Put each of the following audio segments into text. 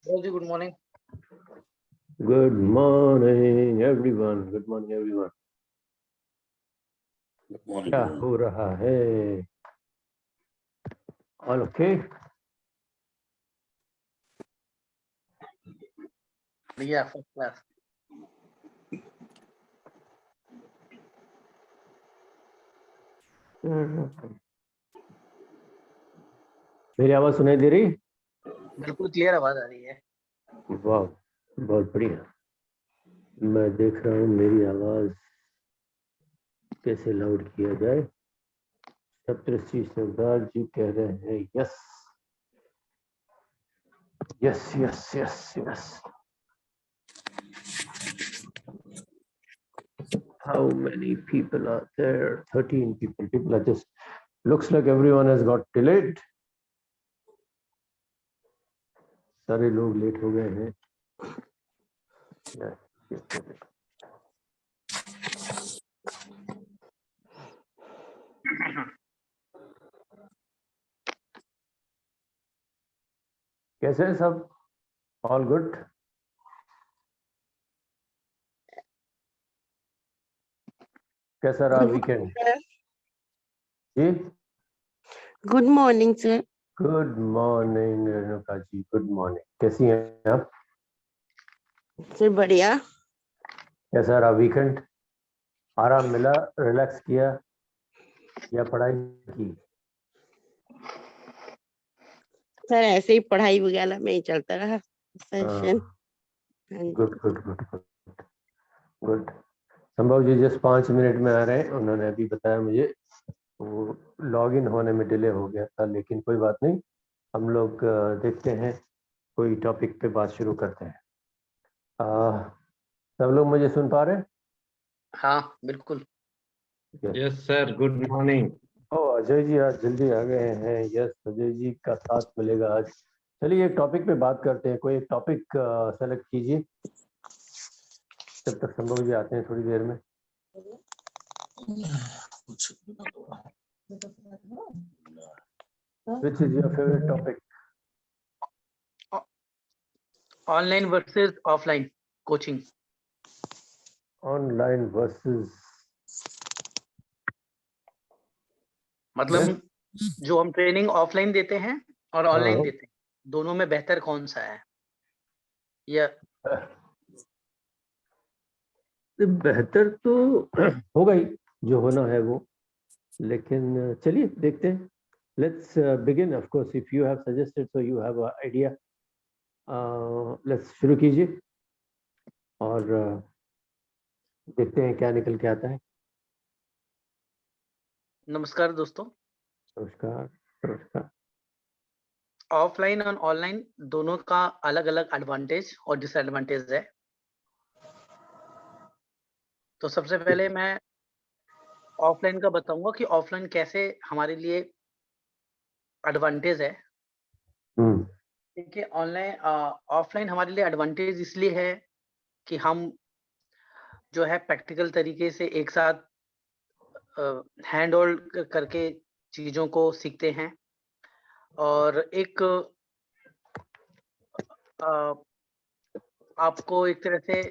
जी good morning. Good morning, everyone. Good morning, everyone. क्या हो रहा है? All okay? बढ़िया, फर्स्ट क्लास। मेरी आवाज सुनाई दे रही? बिल्कुल क्लियर आवाज आ रही है। वाह, बहुत बढ़िया। मैं देख रहा हूँ मेरी आवाज कैसे लाउड किया जाए। सप्तऋषि सरदार जी कह रहे हैं yes yes yes yes yes. How many people are there? 13 people. People are just, looks like everyone has got delayed. सारे लोग लेट हो गए हैं। कैसे हैं सब? All good? कैसा रहा वीकेंड? जी good morning sir. Good morning Renuka ji, good morning. कैसी हैं आप? सर बढ़िया। कैसा रहा वीकेंड? आराम मिला, रिलैक्स किया या पढ़ाई की? सर ऐसे ही पढ़ाई वगैरह में ही चलता रहा session. Good good good good good. संभव जी जस्ट 5 मिनट में आ रहे हैं। उन्होंने अभी बताया मुझे वो लॉग इन होने में डिले हो गया था, लेकिन कोई बात नहीं। हम लोग देखते हैं, कोई टॉपिक पे बात शुरू करते हैं। सब लोग मुझे सुन पा रहे हैं? हाँ बिल्कुल। Yes sir, good morning. Ajay ji आज जल्दी आ गए हैं। यस, अजय जी का साथ मिलेगा आज। चलिए एक टॉपिक पे बात करते हैं। कोई एक टॉपिक सेलेक्ट कीजिए, जब तक संभव जी आते हैं थोड़ी देर में। Which is your favorite topic? Online versus offline coaching. Online versus, मतलब जो हम ट्रेनिंग ऑफलाइन देते हैं और ऑनलाइन हाँ। देते हैं, दोनों में बेहतर कौन सा है? या बेहतर तो होगा ही, जो होना है वो। लेकिन चलिए देखते हैं। Let's begin. Of course if you have suggested so you have idea. Let's शुरू कीजिए और देखते हैं क्या निकल के आता है। नमस्कार दोस्तों। नमस्कार नमस्कार। ऑफलाइन और ऑनलाइन दोनों का अलग अलग एडवांटेज और डिसएडवांटेज है। तो सबसे पहले मैं ऑफलाइन का बताऊंगा कि ऑफलाइन कैसे हमारे लिए एडवांटेज है। देखिए, ऑनलाइन ऑफलाइन हमारे लिए एडवांटेज इसलिए है कि हम जो है प्रैक्टिकल तरीके से एक साथ हैंड होल्ड करके चीज़ों को सीखते हैं और एक आपको एक तरह से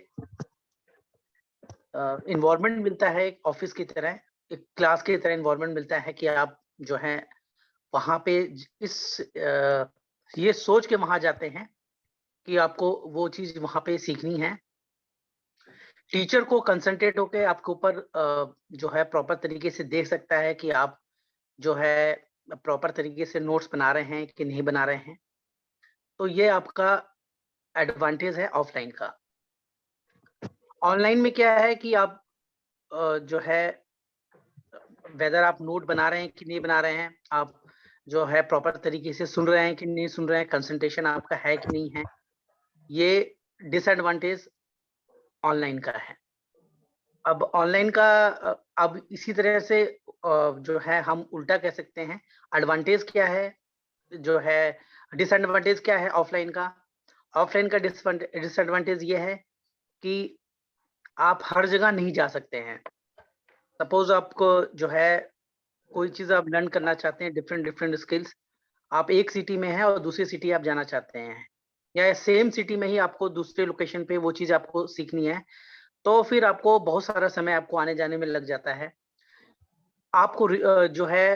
इन्वायरमेंट मिलता है, एक ऑफिस की तरह, एक क्लास की तरह इन्वायरमेंट मिलता है कि आप जो है वहाँ पे ये सोच के वहाँ जाते हैं कि आपको वो चीज़ वहाँ पे सीखनी है। टीचर को कंसंट्रेट होके आपके ऊपर जो है प्रॉपर तरीके से देख सकता है कि आप जो है प्रॉपर तरीके से नोट्स बना रहे हैं कि नहीं बना रहे हैं। तो ये आपका एडवांटेज है ऑफलाइन का। ऑनलाइन में क्या है कि आप जो है वेदर आप नोट बना रहे हैं कि नहीं बना रहे हैं, आप जो है प्रॉपर तरीके से सुन रहे हैं कि नहीं सुन रहे हैं, कंसंट्रेशन आपका है कि नहीं है, ये डिसएडवांटेज ऑनलाइन का है। अब ऑनलाइन का अब इसी तरह से जो है हम उल्टा कह सकते हैं, एडवांटेज क्या है, जो है डिसएडवांटेज क्या है ऑफलाइन का? ऑफलाइन का डिसएडवांटेज ये है कि आप हर जगह नहीं जा सकते हैं। सपोज आपको जो है कोई चीज़ आप लर्न करना चाहते हैं, डिफरेंट स्किल्स, आप एक सिटी में हैं और दूसरी सिटी आप जाना चाहते हैं, या सेम सिटी में ही आपको दूसरे लोकेशन पे वो चीज आपको सीखनी है, तो फिर आपको बहुत सारा समय आपको आने जाने में लग जाता है। आपको जो है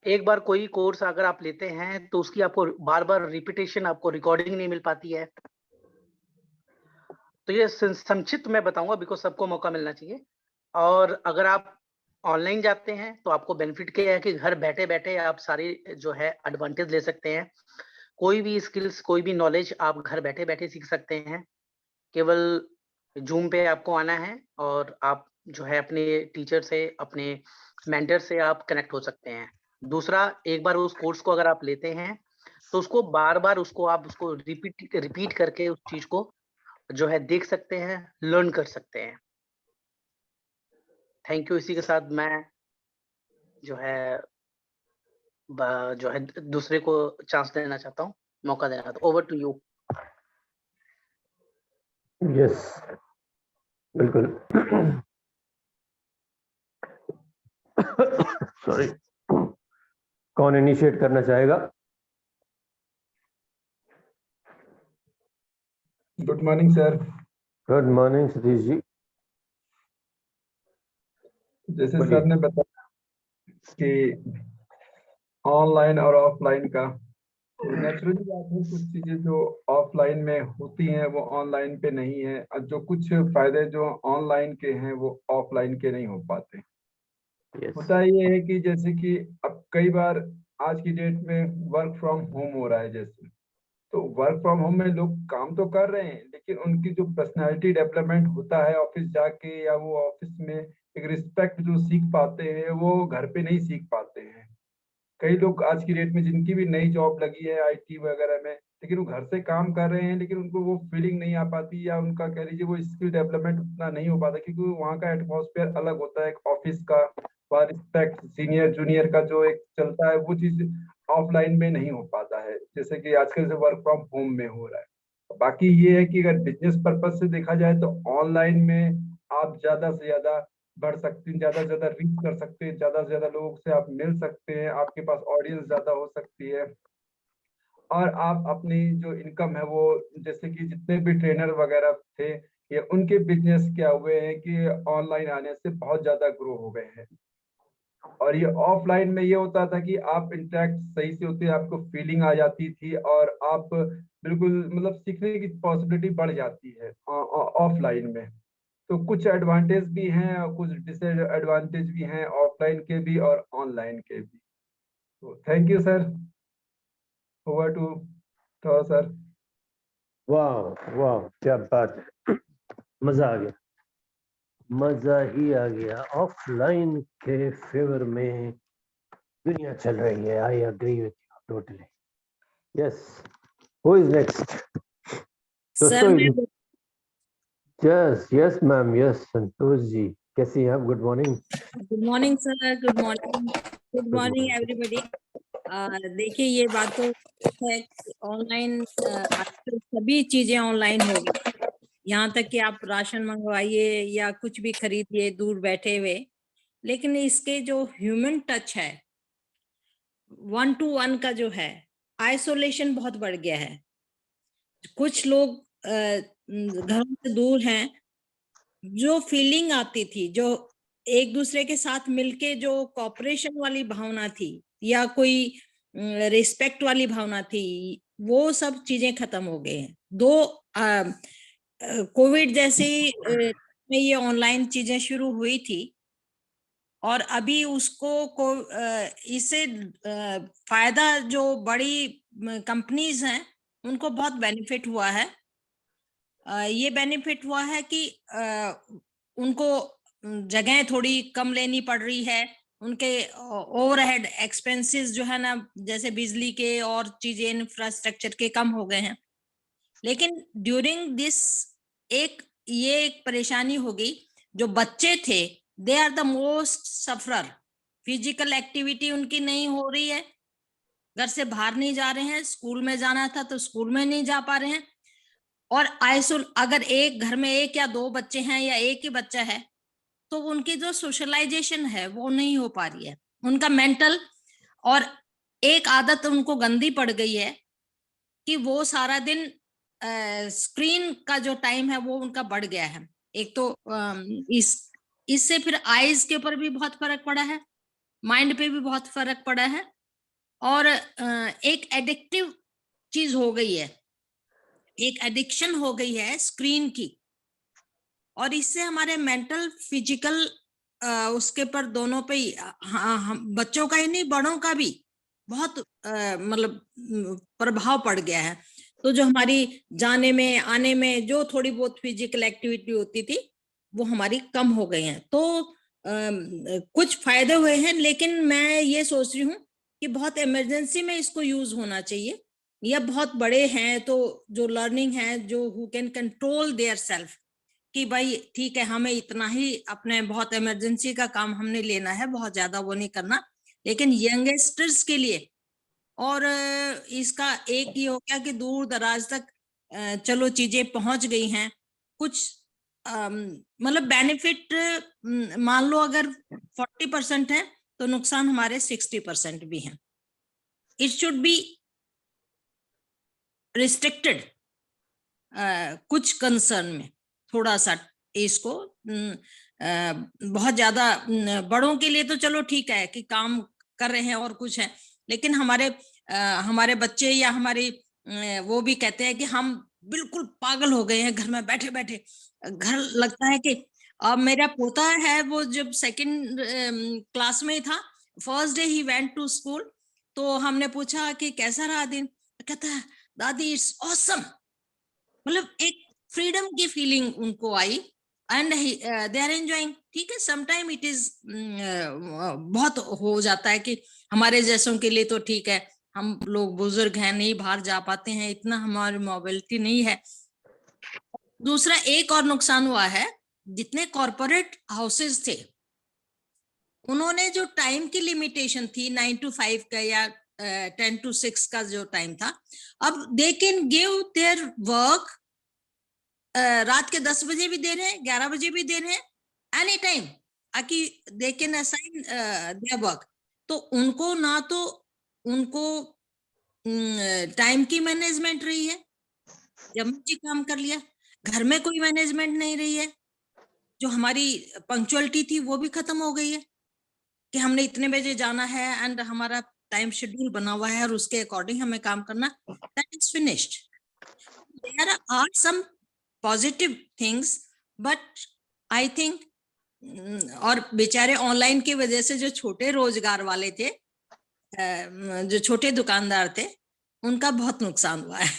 एक बार कोई कोर्स अगर आप लेते हैं तो उसकी आपको बार-बार रिपीटेशन, आपको रिकॉर्डिंग नहीं मिल पाती है। तो ये संक्षिप्त मैं बताऊँगा, बिकॉज़ सबको मौका मिलना चाहिए। और अगर आप ऑनलाइन जाते हैं तो आपको बेनिफिट क्या है कि घर बैठे-बैठे आप सारी जो है एडवांटेज ले सकते हैं। कोई भी स्किल्स, कोई भी नॉलेज आप घर बैठे-बैठे सीख सकते हैं। केवल ज़ूम पे आपको आना है और आप जो है अपने टीचर से, अपने मेंटर से आप कनेक्ट हो सकते हैं। दूसरा, एक बार उस कोर्स को अगर आप लेते हैं, तो उसको बार-बार आप उसको रिपीट रिपीट करके उस चीज़ को जो है देख सकते हैं, लर्न कर सकते हैं। Thank you. इसी के साथ मैं जो है जो है दूसरे को चांस देना चाहता हूँ, मौका देना चाहता हूँ। Over to you. यस, बिल्कुल। सॉरी, कौन इनिशिएट करना चाहेगा? Good morning sir. Good morning Satish ji. जैसे बोलिए। सर ने बताया कि ऑनलाइन और ऑफलाइन का, तो नेचुरली बात है, कुछ चीजें जो ऑफलाइन में होती हैं वो ऑनलाइन पे नहीं है, और जो कुछ फायदे जो ऑनलाइन के हैं वो ऑफलाइन के नहीं हो पाते। यस, होता ये है कि जैसे कि अब कई बार आज की डेट में वर्क फ्रॉम होम हो रहा है, जैसे तो वर्क फ्रॉम होम में लोग काम तो कर रहे हैं, लेकिन उनकी जो पर्सनालिटी डेवलपमेंट होता है ऑफिस जाके, या वो ऑफिस में एक रिस्पेक्ट जो सीख पाते हैं वो घर पे नहीं सीख पाते हैं। कई लोग आज की डेट में जिनकी भी नई जॉब लगी है आईटी वगैरह में, लेकिन वो घर से काम कर रहे हैं, लेकिन उनको वो फीलिंग नहीं आ पाती, या उनका कह लीजिए वो स्किल डेवलपमेंट उतना नहीं हो पाता, क्योंकि वहाँ का एटमॉस्फेयर अलग होता है, एक ऑफिस का रिस्पेक्ट, सीनियर जूनियर का जो एक चलता है, वो चीज ऑफलाइन में नहीं हो पाता है, जैसे कि आजकल से वर्क फ्रॉम होम में हो रहा है। बाकी ये है कि अगर बिजनेस पर्पज से देखा जाए तो ऑनलाइन में आप ज्यादा से ज्यादा बढ़ सकते हैं, ज्यादा से ज्यादा रीच कर सकते हैं, ज्यादा से ज्यादा लोगों से आप मिल सकते हैं, आपके पास ऑडियंस ज्यादा हो सकती है, और आप अपनी जो इनकम है वो, जैसे कि जितने भी ट्रेनर वगैरह थे, ये उनके बिजनेस क्या हुए हैं कि ऑनलाइन आने से बहुत ज्यादा ग्रो हो गए हैं। और ये ऑफलाइन में ये होता था कि आप इंटरेक्ट सही से होते, आपको फीलिंग आ जाती थी, और आप बिल्कुल मतलब सीखने की पॉसिबिलिटी बढ़ जाती है ऑफलाइन में। तो कुछ एडवांटेज भी हैं और कुछ डिसएडवांटेज भी हैं, ऑफलाइन के भी और ऑनलाइन के भी। तो thank you sir. Over to sir. वाह वाह, क्या बात है, मजा आ गया, मजा ही आ गया। ऑफलाइन के फेवर में दुनिया चल रही है। I agree with you totally. Yes, who is next? Sir मैं yes yes ma'am, yes Santosh ji, कैसी हैं आप? Good morning. Good morning sir. Good morning everybody. देखिए ये बात तो है कि ऑनलाइन आजकल सभी चीजें ऑनलाइन हो गई। यहाँ तक कि आप राशन मंगवाइए या कुछ भी खरीदिए दूर बैठे हुए, लेकिन इसके जो ह्यूमन टच है, 1 to 1 का जो है, आइसोलेशन बहुत बढ़ गया है। कुछ लोग घरों से दूर हैं, जो फीलिंग आती थी, जो एक दूसरे के साथ मिलके जो कोऑपरेशन वाली भावना थी या कोई रिस्पेक्ट वाली भावना थी, वो सब चीजें खत्म हो गई हैं। कोविड जैसे में ये ऑनलाइन चीजें शुरू हुई थी, और अभी इससे फायदा जो बड़ी कंपनीज हैं उनको बहुत बेनिफिट हुआ है। ये बेनिफिट हुआ है कि उनको जगह थोड़ी कम लेनी पड़ रही है, उनके ओवरहेड एक्सपेंसेस जो है ना, जैसे बिजली के और चीजें इंफ्रास्ट्रक्चर के कम हो गए हैं। लेकिन ड्यूरिंग दिस ये एक परेशानी हो गई, जो बच्चे थे they are the most sufferer. Physical activity उनकी नहीं हो रही है, घर से बाहर नहीं जा रहे हैं, स्कूल में जाना था तो स्कूल में नहीं जा पा रहे हैं, और अगर एक घर में एक या दो बच्चे हैं या एक ही बच्चा है, तो उनकी जो सोशलाइजेशन है वो नहीं हो पा रही है। उनका मेंटल, और एक आदत उनको गंदी पड़ गई है कि वो सारा दिन स्क्रीन का जो टाइम है वो उनका बढ़ गया है। एक तो इससे फिर आईज के ऊपर भी बहुत फर्क पड़ा है, माइंड पे भी बहुत फर्क पड़ा है, और एक एडिक्टिव चीज हो गई है, एक एडिक्शन हो गई है स्क्रीन की, और इससे हमारे मेंटल फिजिकल उसके पर दोनों पे ही, बच्चों का ही नहीं बड़ों का भी बहुत मतलब प्रभाव पड़ गया है। तो जो हमारी जाने में आने में जो थोड़ी बहुत फिजिकल एक्टिविटी होती थी वो हमारी कम हो गई है। तो कुछ फायदे हुए हैं, लेकिन मैं ये सोच रही हूँ कि बहुत इमरजेंसी में इसको यूज होना चाहिए, या बहुत बड़े हैं तो जो लर्निंग है, जो who can control their self, कि भाई ठीक है हमें इतना ही अपने बहुत इमरजेंसी का काम हमने लेना है, बहुत ज्यादा वो नहीं करना। लेकिन यंगस्टर्स के लिए, और इसका एक ही हो गया कि दूर दराज तक चलो चीजें पहुंच गई हैं, कुछ मतलब बेनिफिट मान लो अगर 40% है तो नुकसान हमारे 60% भी हैं। इट शुड बी रिस्ट्रिक्टेड कुछ कंसर्न में, थोड़ा सा इसको बहुत ज्यादा बड़ों के लिए तो चलो ठीक है कि काम कर रहे हैं और कुछ है, लेकिन हमारे बच्चे या हमारी वो भी कहते हैं कि हम बिल्कुल पागल हो गए हैं घर में बैठे बैठे। घर लगता है कि अब मेरा पोता है, वो जब सेकंड क्लास में था, फर्स्ट डे ही वेंट टू स्कूल, तो हमने पूछा कि कैसा रहा दिन, कहता है दादी इट्स ऑसम। मतलब एक फ्रीडम की फीलिंग उनको आई, एंड दे आर एंजॉयिंग। ठीक है, समटाइम इट इज बहुत हो जाता है कि हमारे जैसों के लिए तो ठीक है, हम लोग बुजुर्ग हैं, नहीं बाहर जा पाते हैं, इतना हमारी मोबिलिटी नहीं है। दूसरा एक और नुकसान हुआ है, जितने कॉरपोरेट हाउसेस थे उन्होंने जो टाइम की लिमिटेशन थी 9 to 5 का या 10 to 6 का जो टाइम था, अब they can give their work रात के 10 बजे भी दे रहे हैं, 11 बजे भी दे रहे हैं, एनी टाइम आकि they can assign their work. तो उनको ना तो उनको टाइम की मैनेजमेंट रही है, जब मर्जी काम कर लिया, घर में कोई मैनेजमेंट नहीं रही है, जो हमारी पंक्चुअलिटी थी वो भी खत्म हो गई है कि हमने इतने बजे जाना है एंड हमारा टाइम शेड्यूल बना हुआ है और उसके अकॉर्डिंग हमें काम करना, that is finished. There are some positive things, but I think और बेचारे ऑनलाइन की वजह से जो छोटे रोजगार वाले थे, जो छोटे दुकानदार थे, उनका बहुत नुकसान हुआ है।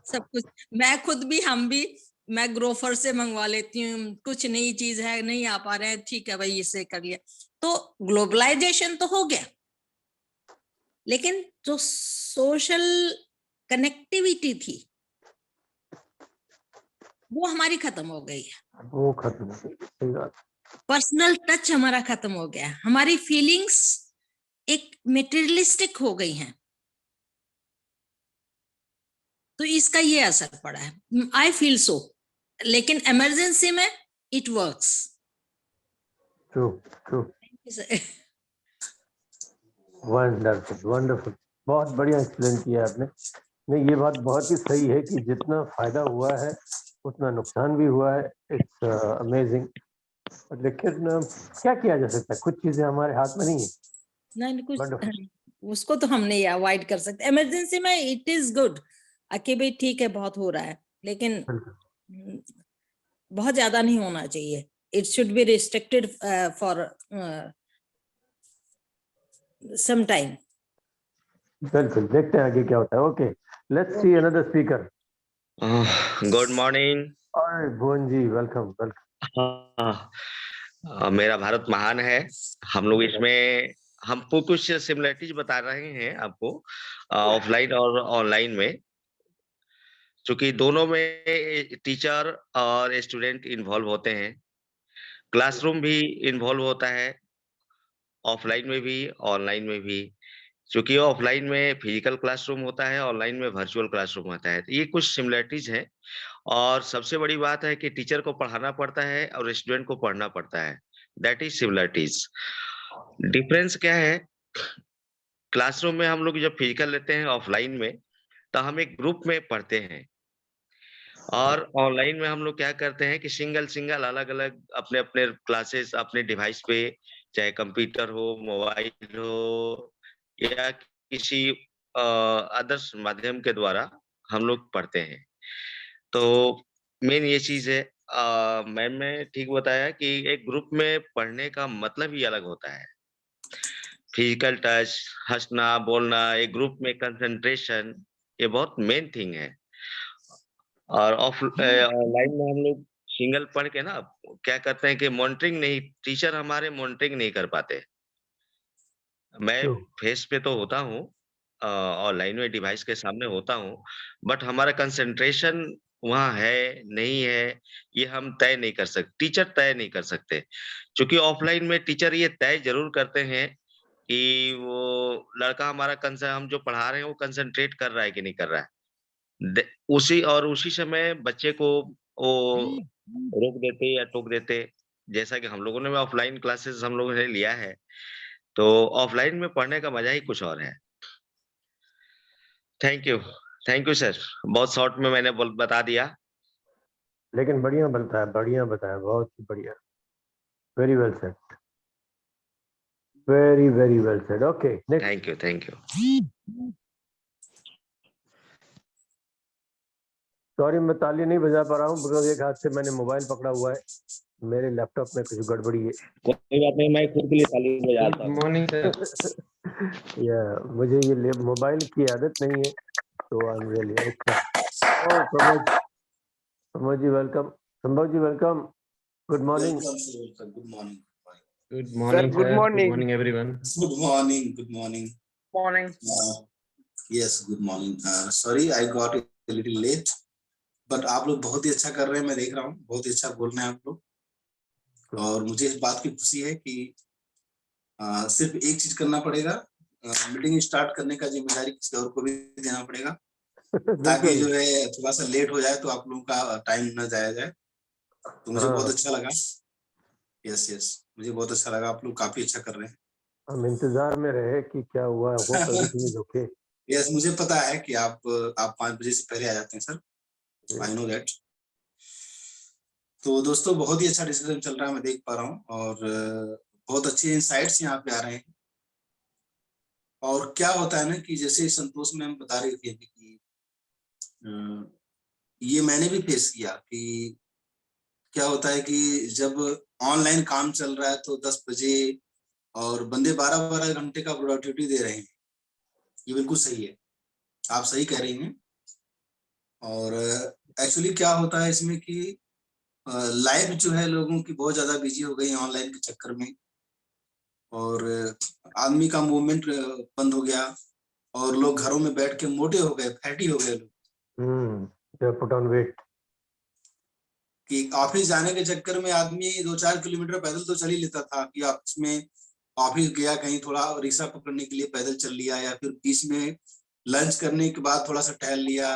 सब कुछ मैं खुद भी, हम भी, मैं ग्रोफर से मंगवा लेती हूँ, कुछ नई चीज है नहीं आ पा रहे हैं, ठीक है भाई इससे कर लिया। तो ग्लोबलाइजेशन तो हो गया, लेकिन जो सोशल कनेक्टिविटी थी वो हमारी खत्म हो गई है, वो खत्म हो गई, सही बात। पर्सनल टच हमारा खत्म हो गया, हमारी फीलिंग्स एक मेटेरियलिस्टिक हो गई हैं, तो इसका ये असर पड़ा है, आई फील सो। लेकिन इमरजेंसी में it works. True true, wonderful wonderful, बहुत बढ़िया एक्सप्लेन किया आपने। नहीं, ये बात बहुत ही सही है कि जितना फायदा हुआ है उतना नुकसान भी हुआ है। It's amazing. लेकिन क्या किया जा सकता है, कुछ चीजें हमारे हाथ में नहीं है। नहीं कुछ Wonderful. उसको तो हम नहीं अवॉइड कर सकते। इमरजेंसी में इट इज गुड कि भाई ठीक है बहुत हो रहा है, लेकिन बहुत ज्यादा नहीं होना चाहिए। It should be restricted for some time. बिल्कुल, देखते हैं आगे क्या होता है। Okay, let's see another speaker. Good morning. और भुवन जी, वेलकम वेलकम। मेरा भारत महान है। हम लोग इसमें हमको कुछ सिमिलरिटीज बता रहे हैं आपको ऑफलाइन और ऑनलाइन में, क्योंकि दोनों में टीचर और स्टूडेंट इन्वॉल्व होते हैं। क्लासरूम भी इन्वॉल्व होता है, ऑफलाइन में भी ऑनलाइन में भी। क्योंकि ऑफलाइन में फिजिकल क्लासरूम होता है, ऑनलाइन में वर्चुअल क्लासरूम होता है। तो ये कुछ सिमिलरिटीज है, और सबसे बड़ी बात है कि टीचर को पढ़ाना पड़ता है और स्टूडेंट को पढ़ना पड़ता है। That is similarities. डिफरेंस क्या है, क्लासरूम में हम लोग जब फिजिकल लेते हैं ऑफलाइन में, तो हम एक ग्रुप में पढ़ते हैं। और ऑनलाइन में हम लोग क्या करते हैं कि सिंगल अलग-अलग अपने-अपने क्लासेस अपने डिवाइस पे, चाहे कंप्यूटर हो, मोबाइल हो या किसी अदर्स माध्यम के द्वारा हम लोग पढ़ते हैं। तो मेन ये चीज़ है। मैम ने ठीक बताया कि एक ग्रुप में पढ़ने का मतलब ही अलग होता है। फिजिकल टच, हँसना, बोलना, एक ग्रुप में कंसंट्रेशन, ये बहुत मेन थिंग है। और ऑनलाइन में हम लोग सिंगल पढ़ के ना क्या करते हैं कि मॉनिटरिंग नहीं, टीचर हमारे मॉनिटरिंग नहीं कर पाते। मैं True. फेस पे तो होता हूँ, ऑनलाइन में डिवाइस के सामने होता हूँ, बट हमारा कंसंट्रेशन वहाँ है, नहीं है, ये हम तय नहीं कर सकते, टीचर तय नहीं कर सकते। क्योंकि ऑफलाइन में टीचर ये तय ज़रूर करते हैं कि वो लड़का हमारा हम जो पढ़ा रहे हैं, वो कंसंट्रेट कर रहा है कि नहीं कर रहा है। उसी समय बच्चे को वो रोक देते या टोक देते, जैसा कि हम लोगों ने भी ऑफलाइन क्लासेस हम लोगों ने लिया है, तो ऑफलाइन में पढ़ने का मज़ा ही कुछ और है। Thank you. Thank you sir. बहुत शॉर्ट में मैंने बता दिया। लेकिन बढ़िया बढ़िया बताया, बहुत ही बढ़िया। Very well said, very well said. Okay, next. Thank you. Sorry, मैं ताली नहीं बजा पा रहा हूँ बिकॉज एक हाथ से मैंने मोबाइल पकड़ा हुआ है, मेरे लैपटॉप में कुछ गड़बड़ी है। कोई बात नहीं, मैं खुद के लिए ताली बजाता Good हूँ। morning, sir. या मुझे ये मोबाइल की आदत नहीं है, तो आई एम रियली अच्छा। Oh Pramod ji welcome. Sambhav ji welcome. Good morning. Welcome, sir. Welcome. Good morning. Good morning, good sir. morning. Good morning, everyone. Good morning. Good morning. Morning. Yes, good morning. Sorry, I got a little late. But आप लोग बहुत ही अच्छा कर रहे हैं, मैं देख रहा हूँ, बहुत ही अच्छा बोल रहे हैं आप लोग। और मुझे इस बात की खुशी है कि सिर्फ एक चीज करना पड़ेगा, मीटिंग स्टार्ट करने का जिम्मेदारी किसी और को भी देना पड़ेगा, ताकि जो है थोड़ा सा लेट हो जाए तो आप लोगों का टाइम न जाया जाए। तो मुझे बहुत अच्छा लगा। यस, मुझे बहुत अच्छा लगा, आप लोग काफी अच्छा कर रहे हैं। हम इंतजार में रहे कि क्या हुआ, hope everything is okay. Yes, मुझे पता है कि आप 5 बजे से पहले आ जाते हैं सर, आई नो दैट। तो दोस्तों बहुत ही अच्छा डिस्कशन चल रहा है, मैं देख पा रहा हूँ, और बहुत अच्छे इंसाइट्स यहाँ पे आ रहे हैं। और क्या होता है ना कि जैसे संतोष मैम बता रही थी कि ये मैंने भी फेस किया कि क्या होता है कि जब ऑनलाइन काम चल रहा है तो 10 बजे और बंदे 12-12 घंटे का प्रोडक्टिविटी दे रहे हैं। ये बिल्कुल सही है, आप सही कह रही हैं। और एक्चुअली क्या होता है इसमें कि लाइफ जो है लोगों की बहुत ज्यादा बिजी हो गई ऑनलाइन के चक्कर में, और आदमी का मूवमेंट बंद हो गया और लोग घरों में बैठ के मोटे हो गए, फैटी हो गए लोग। Put on weight. कि ऑफिस जाने के चक्कर में आदमी 2-4 किलोमीटर पैदल तो चल ही लेता था, कि ऑफिस में ऑफिस गया कहीं थोड़ा रिक्शा पकड़ने के लिए पैदल चल लिया, या फिर बीच में लंच करने के बाद थोड़ा सा टहल लिया,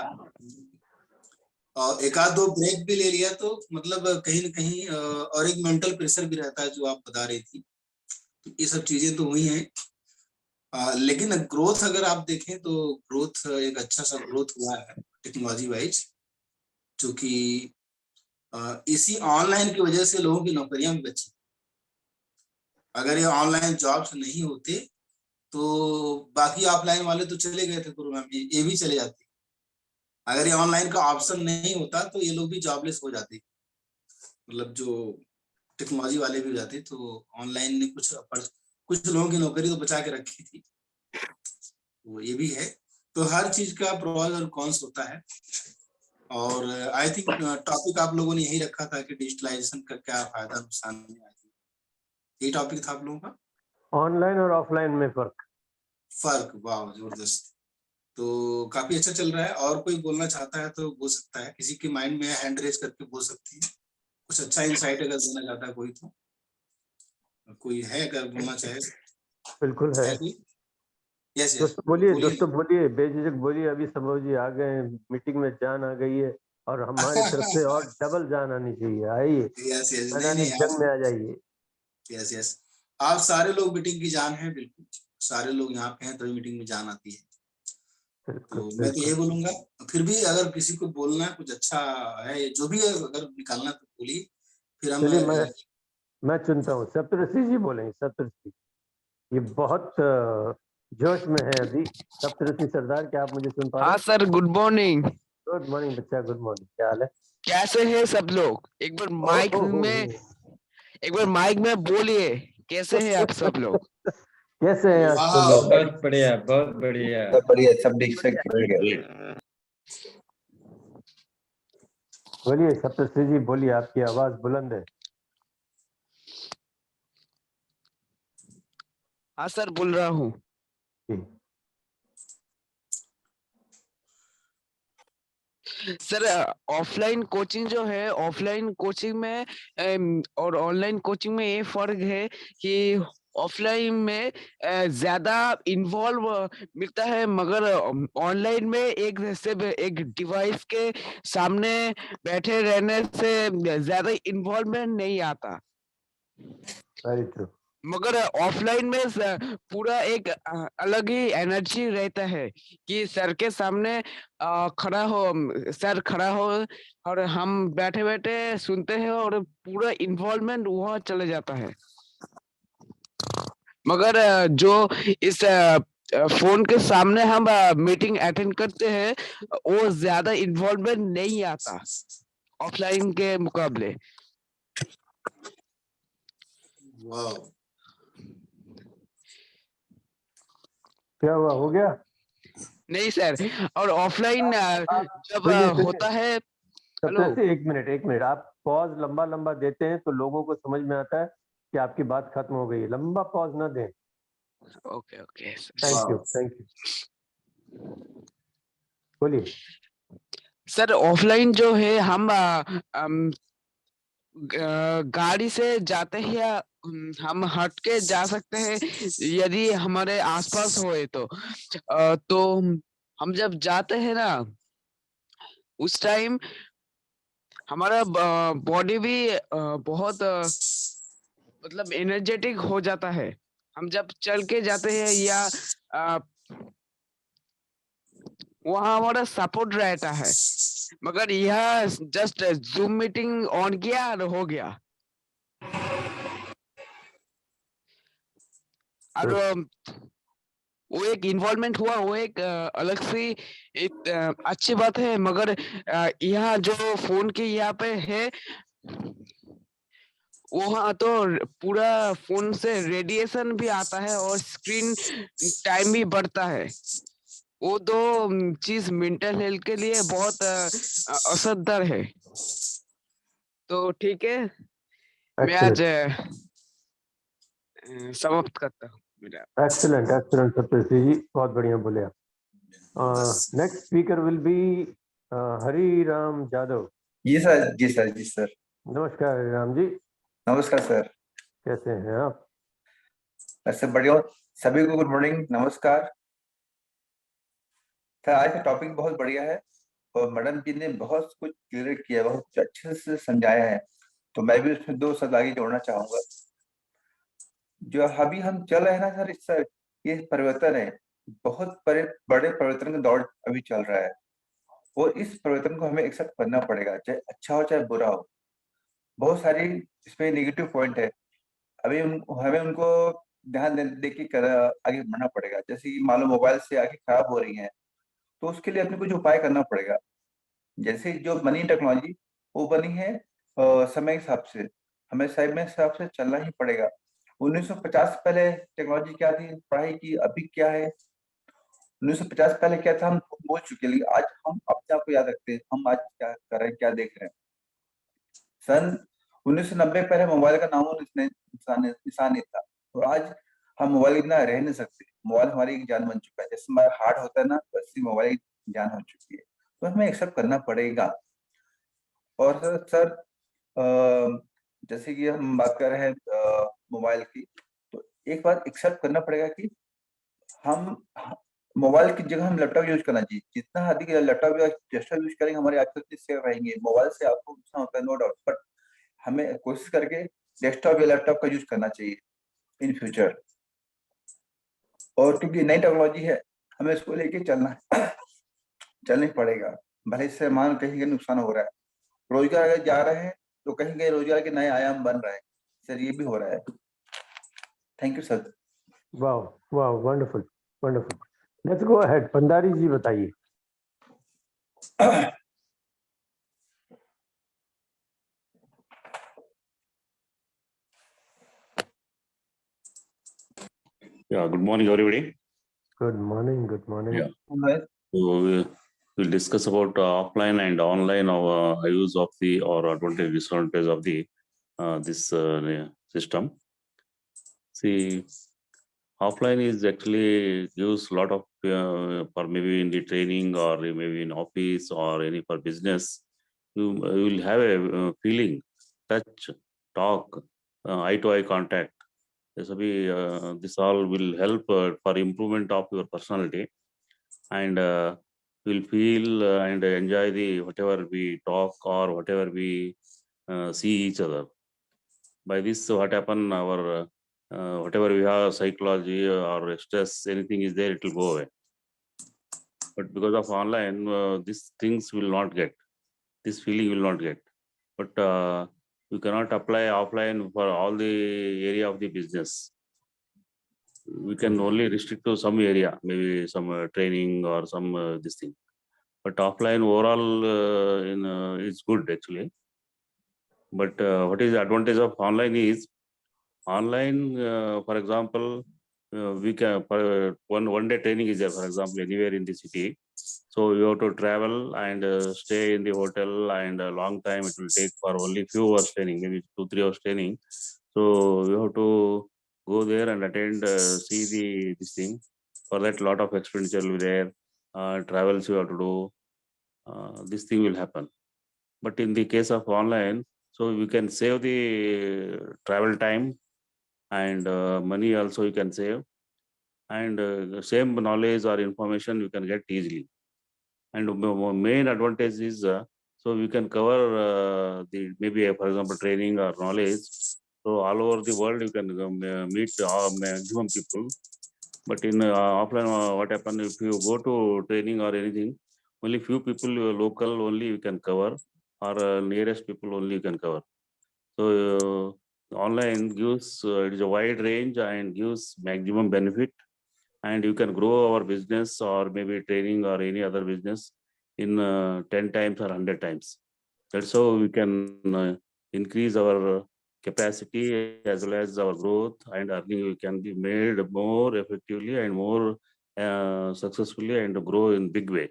और 1-2 ब्रेक भी ले लिया, तो मतलब कहीं ना कहीं और एक मेंटल प्रेशर भी रहता है जो आप बता रही थी। तो ये सब चीजें तो हुई हैं, लेकिन ग्रोथ अगर आप देखें तो ग्रोथ एक अच्छा सा ग्रोथ हुआ है टेक्नोलॉजी वाइज, जो कि इसी ऑनलाइन की वजह से लोगों की नौकरियां भी बची। अगर ये ऑनलाइन जॉब्स नहीं होते तो बाकी ऑफलाइन वाले तो चले गए थे कोरोना में, ये भी चले जाते। अगर ये ऑनलाइन का ऑप्शन नहीं होता तो ये लोग भी जॉबलेस हो जाते, मतलब जो टेक्नोलॉजी वाले भी हो जाते। तो ऑनलाइन ने कुछ लोगों की नौकरी तो बचा के रखी थी, तो ये भी है। तो हर चीज का प्रोज और कॉन्स होता है। और आई थिंक टॉपिक आप लोगों ने यही रखा था कि डिजिटलाइजेशन का क्या फायदा नुकसान है, ये टॉपिक था आप लोगों का, ऑनलाइन और ऑफलाइन में फर्क। वाह जबरदस्त। तो काफी अच्छा चल रहा है। और कोई बोलना चाहता है तो बोल सकता है, किसी के माइंड में हैंड रेज करके बोल सकती है, कुछ अच्छा इंसाइट अगर देना चाहता है कोई, तो कोई है अगर बोलना चाहे। बिल्कुल है कोई? यस दोस्तों बोलिए, बेझिझक बोलिए। अभी संभव जी आ गए, मीटिंग में जान आ गई है, और हमारी तरफ से और डबल जान आनी चाहिए। आइए, यस मैदानी जंग में आ जाइए। यस, आप सारे लोग मीटिंग की जान है, बिल्कुल सारे लोग यहाँ पे हैं तभी मीटिंग में जान आती है। तो मैं तो ये बोलूंगा, फिर भी अगर किसी को बोलना है कुछ अच्छा है, जो भी है, अगर निकालना तो बोलिए, फिर हम। चलिए मैं चुनता हूँ, सप्तऋषि जी बोलेंगे। सप्तऋषि, ये बहुत जोश में है अभी। सप्तऋषि सरदार, क्या आप मुझे सुन पा रहे हाँ हैं? Sir, good morning. Good morning बच्चा, गुड मॉर्निंग, क्या हाल है? कैसे हैं सब लोग? एक बार माइक में बोलिए, कैसे हैं आप सब लोग? कैसे हैं आप सब वाह, लोग? बहुत बढ़िया, बहुत बढ़िया। सब बढ़िया, सब डिस्ट्रैक्ट हो गए। बोलिए सप्तऋषि जी, बोलिए, आपकी आवाज बुलंद है। हाँ सर, बोल रहा हूँ। जी। सर, ऑफलाइन कोचिंग जो है, ऑफलाइन कोचिंग में और ऑनलाइन कोचिंग में ये फर्क है कि ऑफलाइन में ज्यादा इन्वॉल्व मिलता है, मगर ऑनलाइन में एक सिर्फ एक डिवाइस के सामने बैठे रहने से ज्यादा इन्वॉल्वमेंट नहीं आता। Very true. मगर ऑफलाइन में पूरा एक अलग ही एनर्जी रहता है कि सर के सामने सर खड़ा हो और हम बैठे बैठे सुनते हैं और पूरा इन्वॉल्वमेंट वहाँ चले जाता है। मगर जो इस फोन के सामने हम मीटिंग अटेंड करते हैं, वो ज्यादा इन्वॉल्वमेंट नहीं आता ऑफलाइन के मुकाबले। वाह, क्या हुआ, हो गया? नहीं सर, और ऑफलाइन जब सुनिए, होता है। हेलो, सप्तऋषि, एक मिनट, आप पॉज लंबा देते हैं तो लोगों को समझ में आता है कि आपकी बात खत्म हो गई है। लंबा पॉज ना दें। Okay okay thank you. बोलिए। सर, ऑफलाइन जो है हम गाड़ी से जाते हैं या हम हट के जा सकते हैं यदि हमारे आसपास होए तो हम जब जाते हैं ना, उस टाइम हमारा बॉडी भी बहुत मतलब एनर्जेटिक हो जाता है। हम जब चल के जाते हैं या वहाँ हमारा सपोर्ट रहता है, मगर यह जस्ट जूम मीटिंग ऑन किया और हो गया। और वो एक इन्वॉल्वमेंट हुआ, वो एक अलग सी एक अच्छी बात है। मगर यहाँ जो फोन के यहाँ पे है, वहाँ तो पूरा फोन से रेडिएशन भी आता है और स्क्रीन टाइम भी बढ़ता है। वो दो चीज मेंटल हेल्थ के लिए बहुत असरदार है। तो ठीक है, मैं आज समाप्त करता हूँ मेरा। एक्सीलेंट सप्तऋषि जी, बहुत बढ़िया बोले आप। Next speaker will be Hari Ram Jadav. जी सर। नमस्कार हरी राम जी। नमस्कार सर। कैसे हैं आप? ऐसे बढ़िया। सभी को गुड मॉर्निंग, नमस्कार सर। आज का टॉपिक बहुत बढ़िया है और मैडम जी ने बहुत कुछ क्लियर किया, बहुत अच्छे से समझाया है। तो मैं भी उसमें 2 शब्द आगे जोड़ना चाहूंगा। जो अभी हम चल रहे हैं ना सर, इस सर ये परिवर्तन है, बहुत बड़े परिवर्तन का दौर अभी चल रहा है और इस परिवर्तन को हमें एक्सेप्ट करना पड़ेगा, चाहे अच्छा हो चाहे बुरा हो। बहुत सारी इसमें नेगेटिव पॉइंट है, हमें उनको ध्यान दे के आगे बढ़ना पड़ेगा। जैसे कि मान लो मोबाइल से आंखें खराब हो रही हैं, तो उसके लिए अपने कुछ उपाय करना पड़ेगा। जैसे जो बनी टेक्नोलॉजी, वो बनी है समय के हिसाब से, हमें समय के हिसाब से चलना ही पड़ेगा। 1950 से पहले टेक्नोलॉजी क्या थी, पढ़ाई की, अभी क्या है। 1950 पहले क्या था हम बोल चुके, लेकिन आज हम अपने आप को याद रखते हैं, हम आज क्या कर रहे हैं, क्या देख रहे हैं। सन 1990 पहले मोबाइल का नामो निशान नहीं था, और आज हम मोबाइल के बिना रह नहीं सकते। मोबाइल हमारी एक जान बन चुका है, जैसे हमारा हार्ट होता है ना, वैसे मोबाइल एक जान हो चुकी है। तो हमें एक्सेप्ट करना पड़ेगा। और सर जैसे कि हम बात कर रहे हैं मोबाइल की, तो एक बात एक्सेप्ट करना पड़ेगा कि हम मोबाइल की जगह हम लैपटॉप यूज करना चाहिए। जितना अधिक लैपटॉप या डेस्कटॉप यूज करेंगे, हमारे आजकल सेव रहेंगे। मोबाइल से आपको नुकसान होता है, नो डाउट, बट हमें कोशिश करके डेस्कटॉप या लैपटॉप का यूज करना चाहिए इन फ्यूचर। और क्योंकि नई टेक्नोलॉजी है, हमें इसको लेके चलना है। चलना ही पड़ेगा, भले से मान कहीं कहीं नुकसान हो रहा है। रोजगार अगर जा रहे हैं तो कहीं कहीं रोजगार के नए आयाम बन रहे हैं सर, ये भी हो रहा है। Thank you sir. वाह वाह, wonderful wonderful. Let's go ahead, Pandari ji बताइए। Yeah, good morning, everybody. Good morning, good morning. Yeah. So we'll discuss about offline and online use of the or advantage disadvantage of the this system. See, offline is actually gives a lot of for maybe in the training or maybe in office or any for business. You will have a feeling, touch, talk, eye-to-eye contact. This all will help for improvement of your personality, and we'll feel and enjoy the whatever we talk or whatever we see each other. By this, what happen, our whatever we have psychology or stress, anything is there, it will go away. But because of online, these things will not get, this feeling will not get. But you cannot apply offline for all the area of the business. We can only restrict to some area, maybe some training or some this thing. But offline overall is good actually. But what is the advantage of online is, online, for example, we can one day training is there, for example, anywhere in the city. So you have to travel and stay in the hotel, and a long time it will take for only few hours training, maybe 2-3 hours training. So you have to go there and attend, see this thing. For that, lot of expenditure will be there. Travels you have to do. This thing will happen. But in the case of online, so we can save the travel time, and money also you can save, and the same knowledge or information you can get easily. And main advantage is, so we can cover the maybe for example training or knowledge. So all over the world you can meet maximum people. But in offline, what happen if you go to training or anything, only few people local only you can cover, or nearest people only you can cover. So online gives it is a wide range and gives maximum benefit, and you can grow our business or maybe training or any other business in 10 times or 100 times. That's how we can increase our capacity as well as our growth, and earning can be made more effectively and more successfully and grow in big way.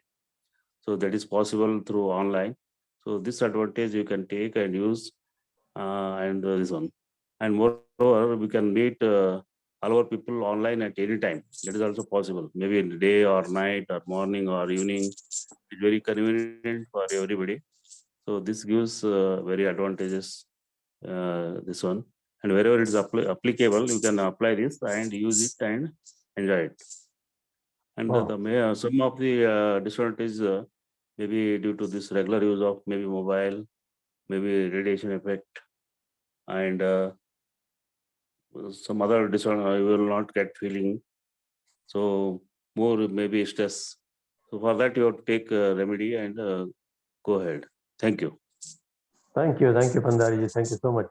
So that is possible through online. So this advantage you can take and use, and this one. And moreover, we can meet all our people online at any time. That is also possible, maybe in the day or night or morning or evening. It's very convenient for everybody. So this gives very advantages, this one. And wherever it is applicable, you can apply this and use it and enjoy it. And some of the disadvantages maybe due to this regular use of maybe mobile, maybe radiation effect, and some other disorder, you will not get feeling. So more maybe stress. So for that you have to take a remedy and go ahead. Thank you. Thank you Pandari ji, thank you so much.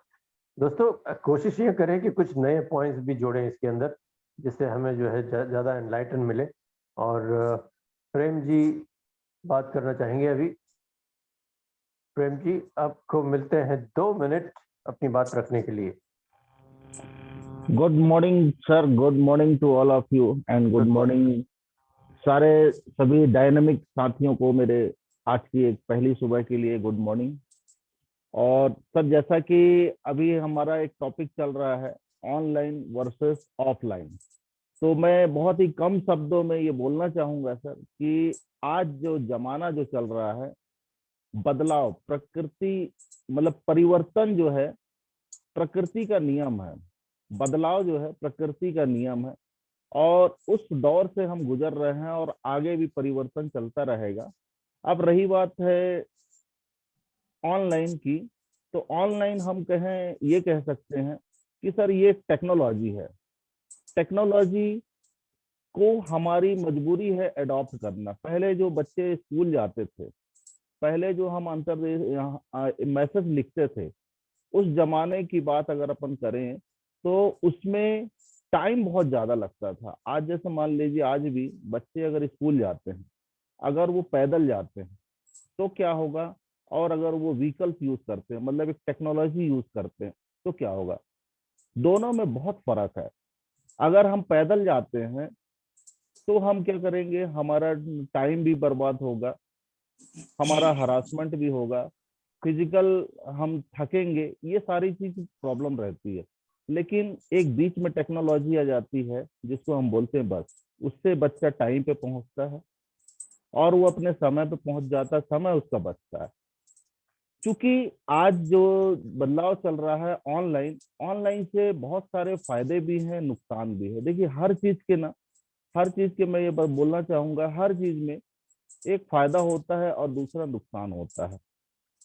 दोस्तों, कोशिश ये करें कि कुछ नए points भी जोड़ें इसके अंदर, जिससे हमें जो है ज़्यादा एनलाइटन मिले। और प्रेम जी बात करना चाहेंगे अभी। प्रेम जी, आपको मिलते हैं 2 मिनट अपनी बात रखने के लिए। Good morning sir, good morning to all of you, and good morning सारे सभी डायनामिक साथियों को मेरे आज की एक पहली सुबह के लिए गुड मॉर्निंग। और सर, जैसा कि अभी हमारा एक टॉपिक चल रहा है ऑनलाइन वर्सेस ऑफलाइन, तो मैं बहुत ही कम शब्दों में ये बोलना चाहूंगा सर कि आज जो जमाना जो चल रहा है, बदलाव, प्रकृति मतलब परिवर्तन जो है प्रकृति का नियम है, बदलाव जो है प्रकृति का नियम है, और उस दौर से हम गुजर रहे हैं और आगे भी परिवर्तन चलता रहेगा। अब रही बात है ऑनलाइन की, तो ऑनलाइन हम ये कह सकते हैं कि सर ये टेक्नोलॉजी है। टेक्नोलॉजी को हमारी मजबूरी है अडॉप्ट करना। पहले जो बच्चे स्कूल जाते थे, पहले जो हम अंतर्देश मैसेज लिखते थे, उस जमाने की बात अगर अपन करें तो उसमें टाइम बहुत ज्यादा लगता था। आज जैसे मान लीजिए आज भी बच्चे अगर स्कूल जाते हैं, अगर वो पैदल जाते हैं तो क्या होगा, और अगर वो व्हीकल्स यूज करते हैं, मतलब एक टेक्नोलॉजी यूज करते हैं, तो क्या होगा। दोनों में बहुत फर्क है। अगर हम पैदल जाते हैं तो हम क्या करेंगे, हमारा टाइम भी बर्बाद होगा, हमारा हरासमेंट भी होगा, फिजिकल हम थकेंगे, ये सारी चीज प्रॉब्लम रहती है। लेकिन एक बीच में टेक्नोलॉजी आ जाती है जिसको हम बोलते हैं बस, उससे बच्चा टाइम पे पहुंचता है और वो अपने समय पे पहुंच जाता है, समय उसका बचता है। क्योंकि आज जो बदलाव चल रहा है ऑनलाइन, ऑनलाइन से बहुत सारे फायदे भी हैं, नुकसान भी है। देखिए हर चीज के मैं ये बात बोलना चाहूंगा, हर चीज में एक फायदा होता है और दूसरा नुकसान होता है।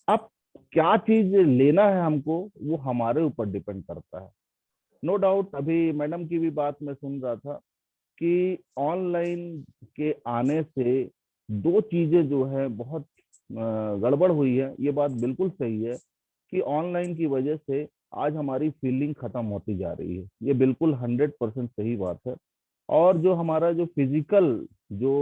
अब क्या चीज लेना है हमको, वो हमारे ऊपर डिपेंड करता है। नो डाउट अभी मैडम की भी बात मैं सुन रहा था कि ऑनलाइन के आने से दो चीजें जो है बहुत गड़बड़ हुई है। ये बात बिल्कुल सही है कि ऑनलाइन की वजह से आज हमारी फीलिंग खत्म होती जा रही है। ये बिल्कुल 100% सही बात है। और जो हमारा जो फिजिकल जो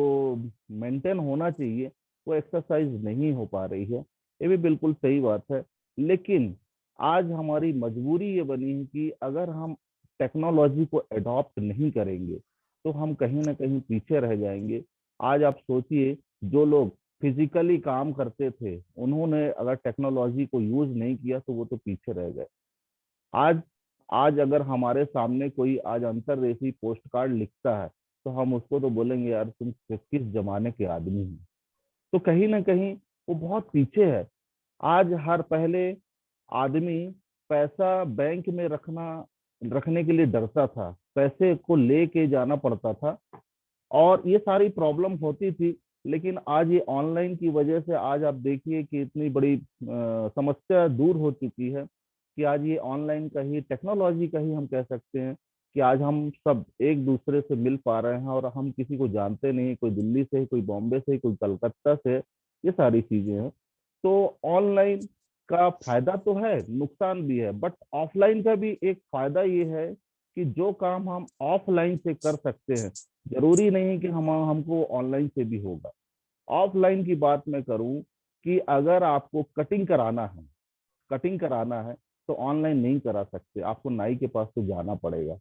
मेंटेन होना चाहिए वो एक्सरसाइज नहीं हो पा रही है, ये भी बिल्कुल सही बात है। लेकिन आज हमारी मजबूरी ये बनी है कि अगर हम टेक्नोलॉजी को अडॉप्ट नहीं करेंगे तो हम कहीं ना कहीं पीछे रह जाएंगे। आज आप सोचिए, जो लोग फिजिकली काम करते थे, उन्होंने अगर टेक्नोलॉजी को यूज नहीं किया तो वो तो पीछे रह गए। आज आज अगर हमारे सामने कोई आज अंतरदेशीय पोस्ट कार्ड लिखता है तो हम उसको तो बोलेंगे यार तुम किस जमाने के आदमी हो। तो कहीं ना कहीं वो बहुत पीछे है। आज हर पहले आदमी पैसा बैंक में रखने के लिए डरता था, पैसे को लेके जाना पड़ता था और ये सारी प्रॉब्लम होती थी। लेकिन आज ये ऑनलाइन की वजह से आज आप देखिए कि इतनी बड़ी समस्या दूर हो चुकी है कि आज ये ऑनलाइन का ही, टेक्नोलॉजी का ही हम कह सकते हैं कि आज हम सब एक दूसरे से मिल पा रहे हैं और हम किसी को जानते नहीं, कोई दिल्ली से, कोई बॉम्बे से, कोई कलकत्ता से, ये सारी चीजें हैं। तो ऑनलाइन का फायदा तो है, नुकसान भी है, बट ऑफलाइन का भी एक फायदा ये है कि जो काम हम ऑफलाइन से कर सकते हैं, जरूरी नहीं कि हमको ऑनलाइन से भी होगा। ऑफलाइन की बात मैं करूं कि अगर आपको कटिंग कराना है तो ऑनलाइन नहीं करा सकते, आपको नाई के पास तो जाना पड़ेगा।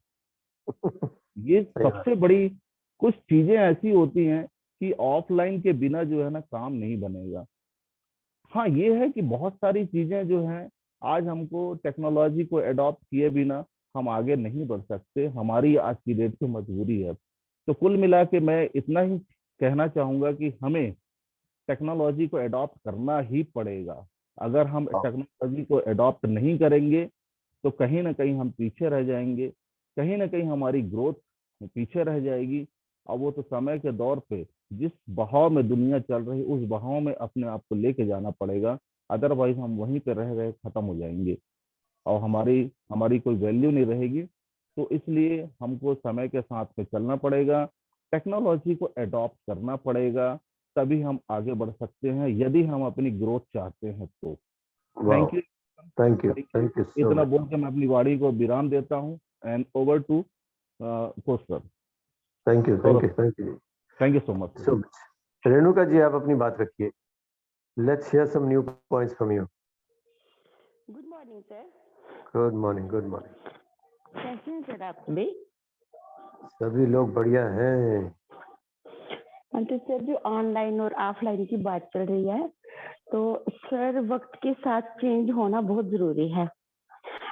ये सबसे बड़ी कुछ चीजें ऐसी होती हैं कि ऑफलाइन के बिना जो है ना काम नहीं बनेगा। हाँ ये है कि बहुत सारी चीजें जो हैं आज हमको टेक्नोलॉजी को अडॉप्ट किए बिना हम आगे नहीं बढ़ सकते, हमारी आज की डेट की मजबूरी है। तो कुल मिला के मैं इतना ही कहना चाहूंगा कि हमें टेक्नोलॉजी को अडॉप्ट करना ही पड़ेगा। अगर हम टेक्नोलॉजी को अडॉप्ट नहीं करेंगे तो कहीं ना कहीं हम पीछे रह जाएंगे, कहीं ना कहीं हमारी ग्रोथ पीछे रह जाएगी। और वो तो समय के दौर पे जिस बहाव में दुनिया चल रही, उस बहाव में अपने आप को लेके जाना पड़ेगा। अदरवाइज हम वहीं पे रह रहे खत्म हो जाएंगे और हमारी कोई वैल्यू नहीं रहेगी। तो इसलिए हमको समय के साथ में चलना पड़ेगा, टेक्नोलॉजी को अडॉप्ट करना पड़ेगा, तभी हम आगे बढ़ सकते हैं यदि हम अपनी ग्रोथ चाहते हैं तो। Thank you, thank you, thank you. इतना बोल के मैं अपनी वाणी को विराम देता हूँ and over to coach sir. Thank you, thank you, thank you, thank you so much. Renuka ji आप अपनी बात रखिए। Let's hear some new points from you. Good morning sir. Good morning, good morning. कैसे हैं सर आप सभी? सभी लोग बढ़िया हैं। तो सर जो ऑनलाइन और ऑफलाइन की बात चल रही है, तो सर वक्त के साथ चेंज होना बहुत जरूरी है।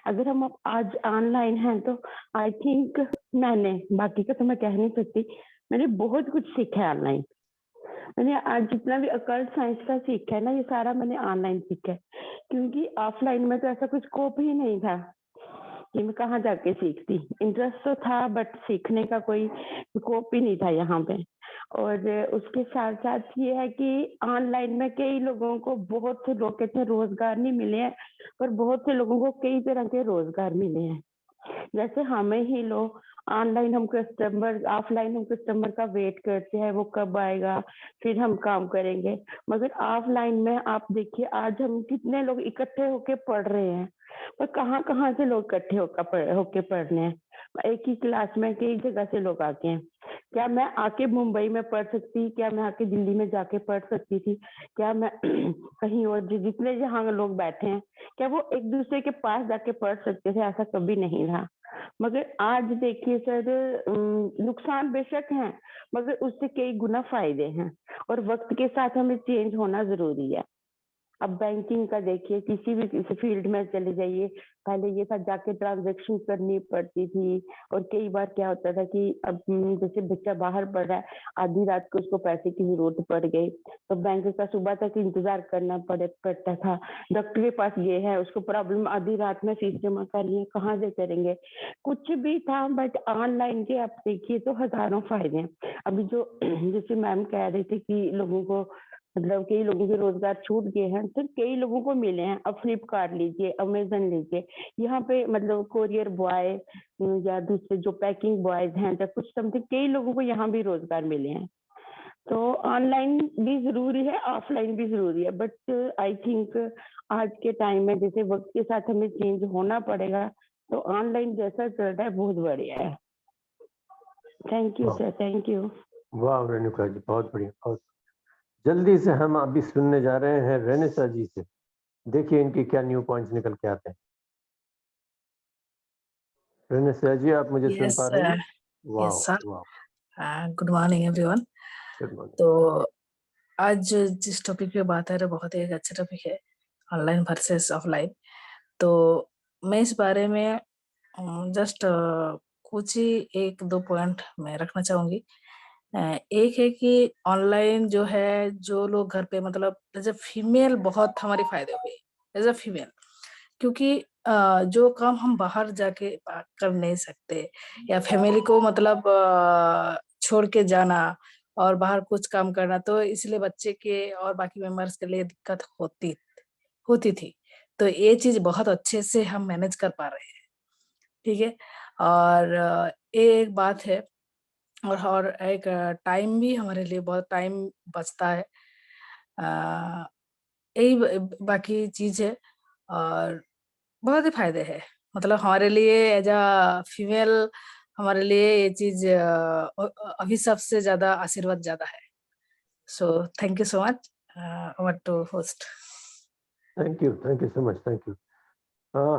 अगर हम आज ऑनलाइन हैं तो आई थिंक मैंने, बाकी का तो मैं कह नहीं सकती, मैंने बहुत कुछ सीखा है ऑनलाइन। मैंने आज जितना भी अकल्ट साइंस का सीखा है ना, ये सारा मैंने ऑनलाइन सीखा है। क्योंकि ऑफलाइन में तो ऐसा कुछ स्कोप ही नहीं था कि मैं कहाँ जाके सीखती। इंटरेस्ट तो था बट सीखने का कोई स्कोप ही नहीं था यहाँ पे। और उसके साथ साथ ये है कि ऑनलाइन में कई लोगों को, बहुत से लोग कहते हैं रोजगार नहीं मिले हैं, पर बहुत से लोगों को कई तरह के रोजगार मिले हैं। जैसे हमें ही लो, ऑनलाइन हम कस्टमर, ऑफलाइन हम कस्टमर का वेट करते हैं वो कब आएगा, फिर हम काम करेंगे। मगर ऑफलाइन में आप देखिए आज हम कितने लोग इकट्ठे होके पढ़ रहे हैं, पर कहाँ कहाँ से लोग इकट्ठे होके पढ़ रहे हैं। एक ही क्लास में कई जगह से लोग आके हैं। क्या मैं आके मुंबई में पढ़ सकती, क्या मैं आके दिल्ली में जाके पढ़ सकती थी, क्या मैं कहीं और जितने जहाँ लोग बैठे हैं क्या वो एक दूसरे के पास जाके पढ़ सकते थे? ऐसा कभी नहीं था। मगर आज देखिए सर, नुकसान बेशक हैं मगर उससे कई गुना फायदे हैं, और वक्त के साथ हमें चेंज होना जरूरी है। अब बैंकिंग का देखिए, किसी भी फील्ड में चले जाइए, पहले ये था जाके ट्रांजैक्शन करनी पड़ती थी, और कई बार क्या होता था कि अब जैसे बच्चा बाहर पढ़ रहा है, आधी रात को उसको पैसे की जरूरत पड़ गई तो बैंक का सुबह तक इंतजार करना पड़ता था। डॉक्टर के पास ये है, उसको प्रॉब्लम आधी रात में फीस जमा करनी है, कहाँ से करेंगे? कुछ भी था, बट ऑनलाइन के आप देखिए तो हजारों फायदे हैं। अभी जो जैसे मैम कह रही थी कि लोगों को मतलब कई लोगों के रोजगार छूट गए हैं, तो कई लोगों को मिले हैं। अब फ्लिपकार्ट लीजिए, अमेजन लीजिए, यहाँ पे मतलब कोरियर बॉय या दूसरे जो पैकिंग बॉयज हैं या कुछ समथिंग, कई लोगों को यहाँ भी रोजगार मिले हैं। तो ऑनलाइन भी जरूरी है, ऑफलाइन भी जरूरी है, बट आई थिंक आज के टाइम में जैसे वक्त के साथ हमें चेंज होना पड़ेगा, तो ऑनलाइन जैसा चल रहा है बहुत बढ़िया है। Thank you sir, thank you. वाह रेणुका जी, बहुत बढ़िया, बहुत। जल्दी से हम अभी सुनने जा रहे हैं रेनेसा जी से, देखिए इनकी क्या न्यू पॉइंट्स निकल के आते हैं। रेनेसा जी, आप मुझे सुन पा रहे हैं? वाह वाह, good morning everyone. Good morning. तो आज जिस टॉपिक पे बात है वो बहुत ही अच्छा टॉपिक है, ऑनलाइन वर्सेस ऑफलाइन। तो मैं इस बारे में जस्ट कुछ ही एक दो पॉइंट मैं रखना चाहूंगी। एक है कि ऑनलाइन जो है, जो लोग घर पे मतलब एज ए फीमेल बहुत हमारे फायदे हुए एज ए फीमेल, क्योंकि जो काम हम बाहर जाके कर नहीं सकते, या फैमिली को मतलब छोड़ के जाना और बाहर कुछ काम करना, तो इसलिए बच्चे के और बाकी मेंबर्स के लिए दिक्कत होती थी। तो ये चीज बहुत अच्छे से हम मैनेज कर पा रहे हैं, ठीक है। और ये एक बात है, और एक टाइम भी हमारे लिए बहुत टाइम बचता है। यही बाकी चीज है, और बहुत ही फायदे हैं। मतलब हमारे लिए एज अ फीमेल, हमारे लिए ये चीज अभी सबसे ज्यादा आशीर्वाद ज्यादा है। So thank you so much, over to host. Thank you so much, thank you.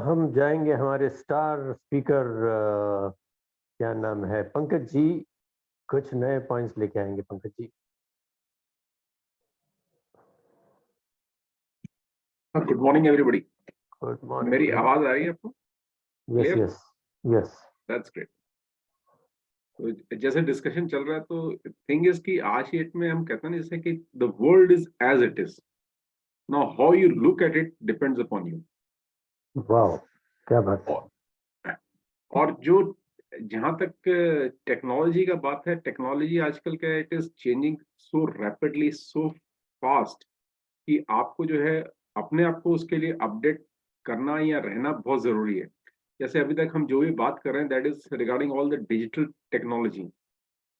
हम जाएंगे हमारे स्टार स्पीकर, क्या नाम है, पंकज जी, कुछ नए पॉइंट्स लेके आएंगे। Pankaj ji. Good morning everybody. Good morning. मेरी आवाज आ रही है आपको? Yes yes yes, that's great. तो जैसे डिस्कशन चल रहा है, तो थिंग इज कि आज की डेट में हम कहते हैं जैसे कि the world is as it is, now how you look at it depends upon you. Wow, क्या बात है। और जो जहां तक टेक्नोलॉजी का बात है, टेक्नोलॉजी आजकल का it is changing so rapidly, so fast, कि आपको जो है अपने आप को उसके लिए अपडेट करना या रहना बहुत जरूरी है। जैसे अभी तक हम जो भी बात कर रहे हैं, that is regarding all the digital technology.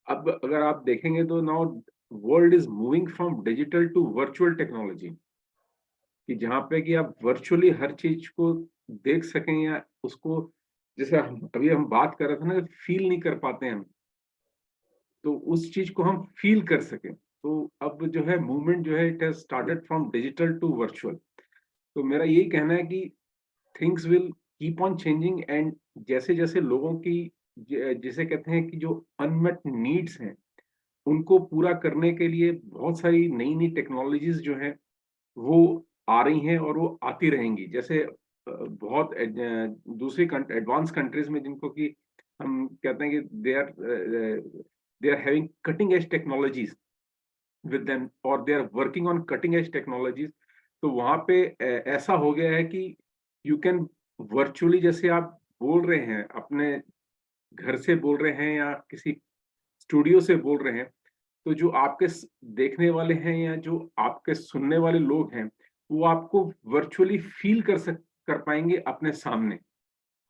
अब अगर आप देखेंगे तो now world is moving from digital to virtual technology, कि जहाँ पे कि आप वर्चुअली हर चीज को देख सकें, या उसको जैसे अभी हम बात कर रहे थे ना, फील नहीं कर पाते हैं हम, तो उस चीज को हम फील कर सकें। तो अब जो है मूवमेंट जो है it has started from digital to virtual. तो मेरा यही कहना है कि things will keep on changing, and जैसे जैसे लोगों की जिसे कहते हैं कि जो अनमेट नीड्स हैं, उनको पूरा करने के लिए बहुत सारी नई नई टेक्नोलॉजीज जो हैं वो आ रही हैं और वो आती रहेंगी। जैसे बहुत दूसरी एडवांस कंट्रीज में जिनको कि हम कहते हैं कि they are having cutting edge technologies with them, or they are working on cutting edge technologies। तो वहां पे ऐसा हो गया है कि you can virtually, जैसे आप बोल रहे हैं अपने घर से बोल रहे हैं या किसी स्टूडियो से बोल रहे हैं, तो जो आपके देखने वाले हैं या जो आपके सुनने वाले लोग हैं, वो आपको वर्चुअली फील कर पाएंगे अपने सामने।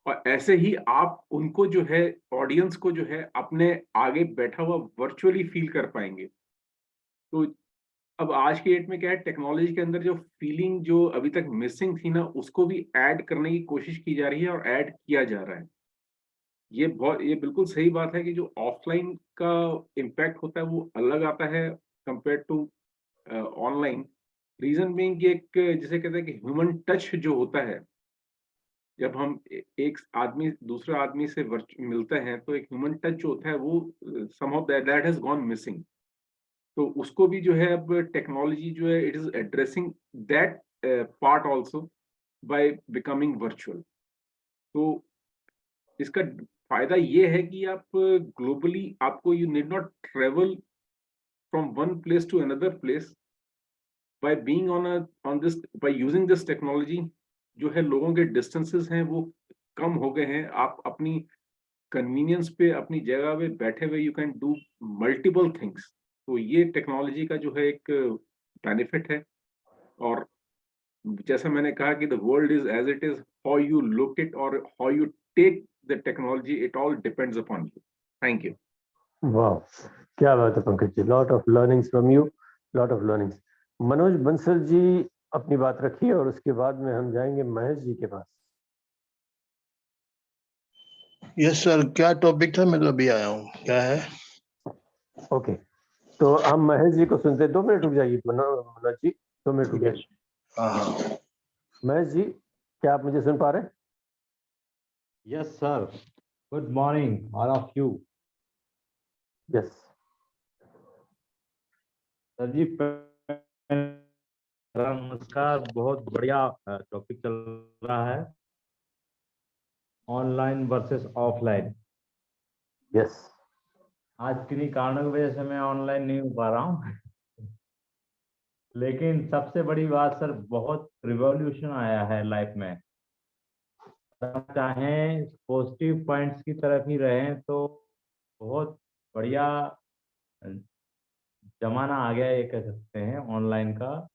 और ऐसे ही आप उनको जो है ऑडियंस को जो है अपने आगे बैठा हुआ वर्चुअली फील कर पाएंगे। तो अब आज की डेट में क्या है, टेक्नोलॉजी के अंदर जो फीलिंग जो अभी तक मिसिंग थी ना, उसको भी ऐड करने की कोशिश की जा रही है और ऐड किया जा रहा है। ये बिल्कुल सही बात है कि जो ऑफलाइन का इम्पैक्ट होता है वो अलग आता है compare to online. Reason being कि एक जिसे कहते हैं कि ह्यूमन टच जो होता है, जब हम एक आदमी दूसरे आदमी से मिलते हैं तो एक ह्यूमन टच जो होता है वो somehow that has gone missing. तो उसको भी जो है अब टेक्नोलॉजी जो है it is addressing that part also by becoming virtual. तो इसका फायदा ये है कि आप ग्लोबली आपको you need not travel from one place to another place by being on this by using this technology. जो है लोगों के डिस्टेंसेस हैं वो कम हो गए हैं। आप अपनी कन्वीनियंस पे अपनी जगह पे बैठे हुए you can do multiple things. तो ये टेक्नोलॉजी का जो है एक बेनिफिट है। और जैसा मैंने कहा कि the world is as it is, how you look it और how you take the technology, it all depends upon you. Thank you. वाह, क्या बात है Pankaj ji, lot of learnings from you, lot of learnings. Manoj Bansal ji अपनी बात रखिए और उसके बाद में हम जाएंगे महेश जी के पास। यस सर, क्या टॉपिक था? मैं तो अभी आया हूँ, क्या है? ओके, तो हम महेश जी को सुनते हैं। 2 मिनट रुक जाइए मनोज जी, 2 मिनट रुक जाइए। हाँ, महेश जी, क्या आप मुझे सुन पा रहे हैं? Yes, sir. Good morning, all of you. Yes sir जी, नमस्कार। बहुत बढ़िया टॉपिक चल रहा है, ऑनलाइन वर्सेस ऑफलाइन। यस, आज किन्हीं कारणों की वजह से मैं ऑनलाइन नहीं हो पा रहा हूँ लेकिन सबसे बड़ी बात सर, बहुत रिवॉल्यूशन आया है लाइफ में। चाहें पॉजिटिव पॉइंट्स की तरफ ही रहें तो बहुत बढ़िया जमाना आ गया, ये कह सकते हैं ऑनलाइन का।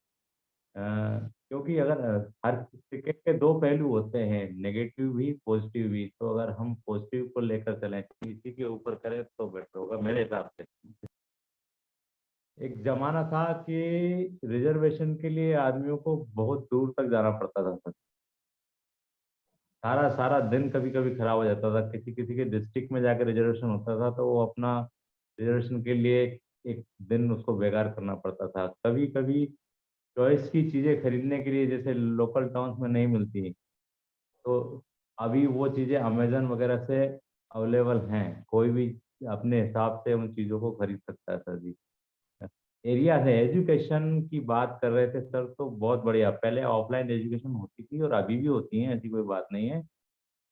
क्योंकि अगर हर सिक्के के 2 पहलू होते हैं, नेगेटिव भी पॉजिटिव भी। तो अगर हम पॉजिटिव को लेकर चलें, इसी के ऊपर करें तो बेटर होगा मेरे हिसाब से। एक जमाना था कि रिजर्वेशन के लिए आदमियों को बहुत दूर तक जाना पड़ता था सर। सारा सारा दिन कभी कभी खराब हो जाता था। किसी किसी के डिस्ट्रिक्ट में जाकर रिजर्वेशन होता था तो वो अपना रिजर्वेशन के लिए एक दिन उसको बेकार करना पड़ता था। कभी कभी चॉइस की चीज़ें खरीदने के लिए जैसे लोकल टाउन्स में नहीं मिलती, तो अभी वो चीज़ें अमेजन वगैरह से अवेलेबल हैं। कोई भी अपने हिसाब से उन चीज़ों को खरीद सकता है सर जी। एरिया है, एजुकेशन की बात कर रहे थे सर, तो बहुत बढ़िया। पहले ऑफलाइन एजुकेशन होती थी और अभी भी होती है, ऐसी कोई बात नहीं है।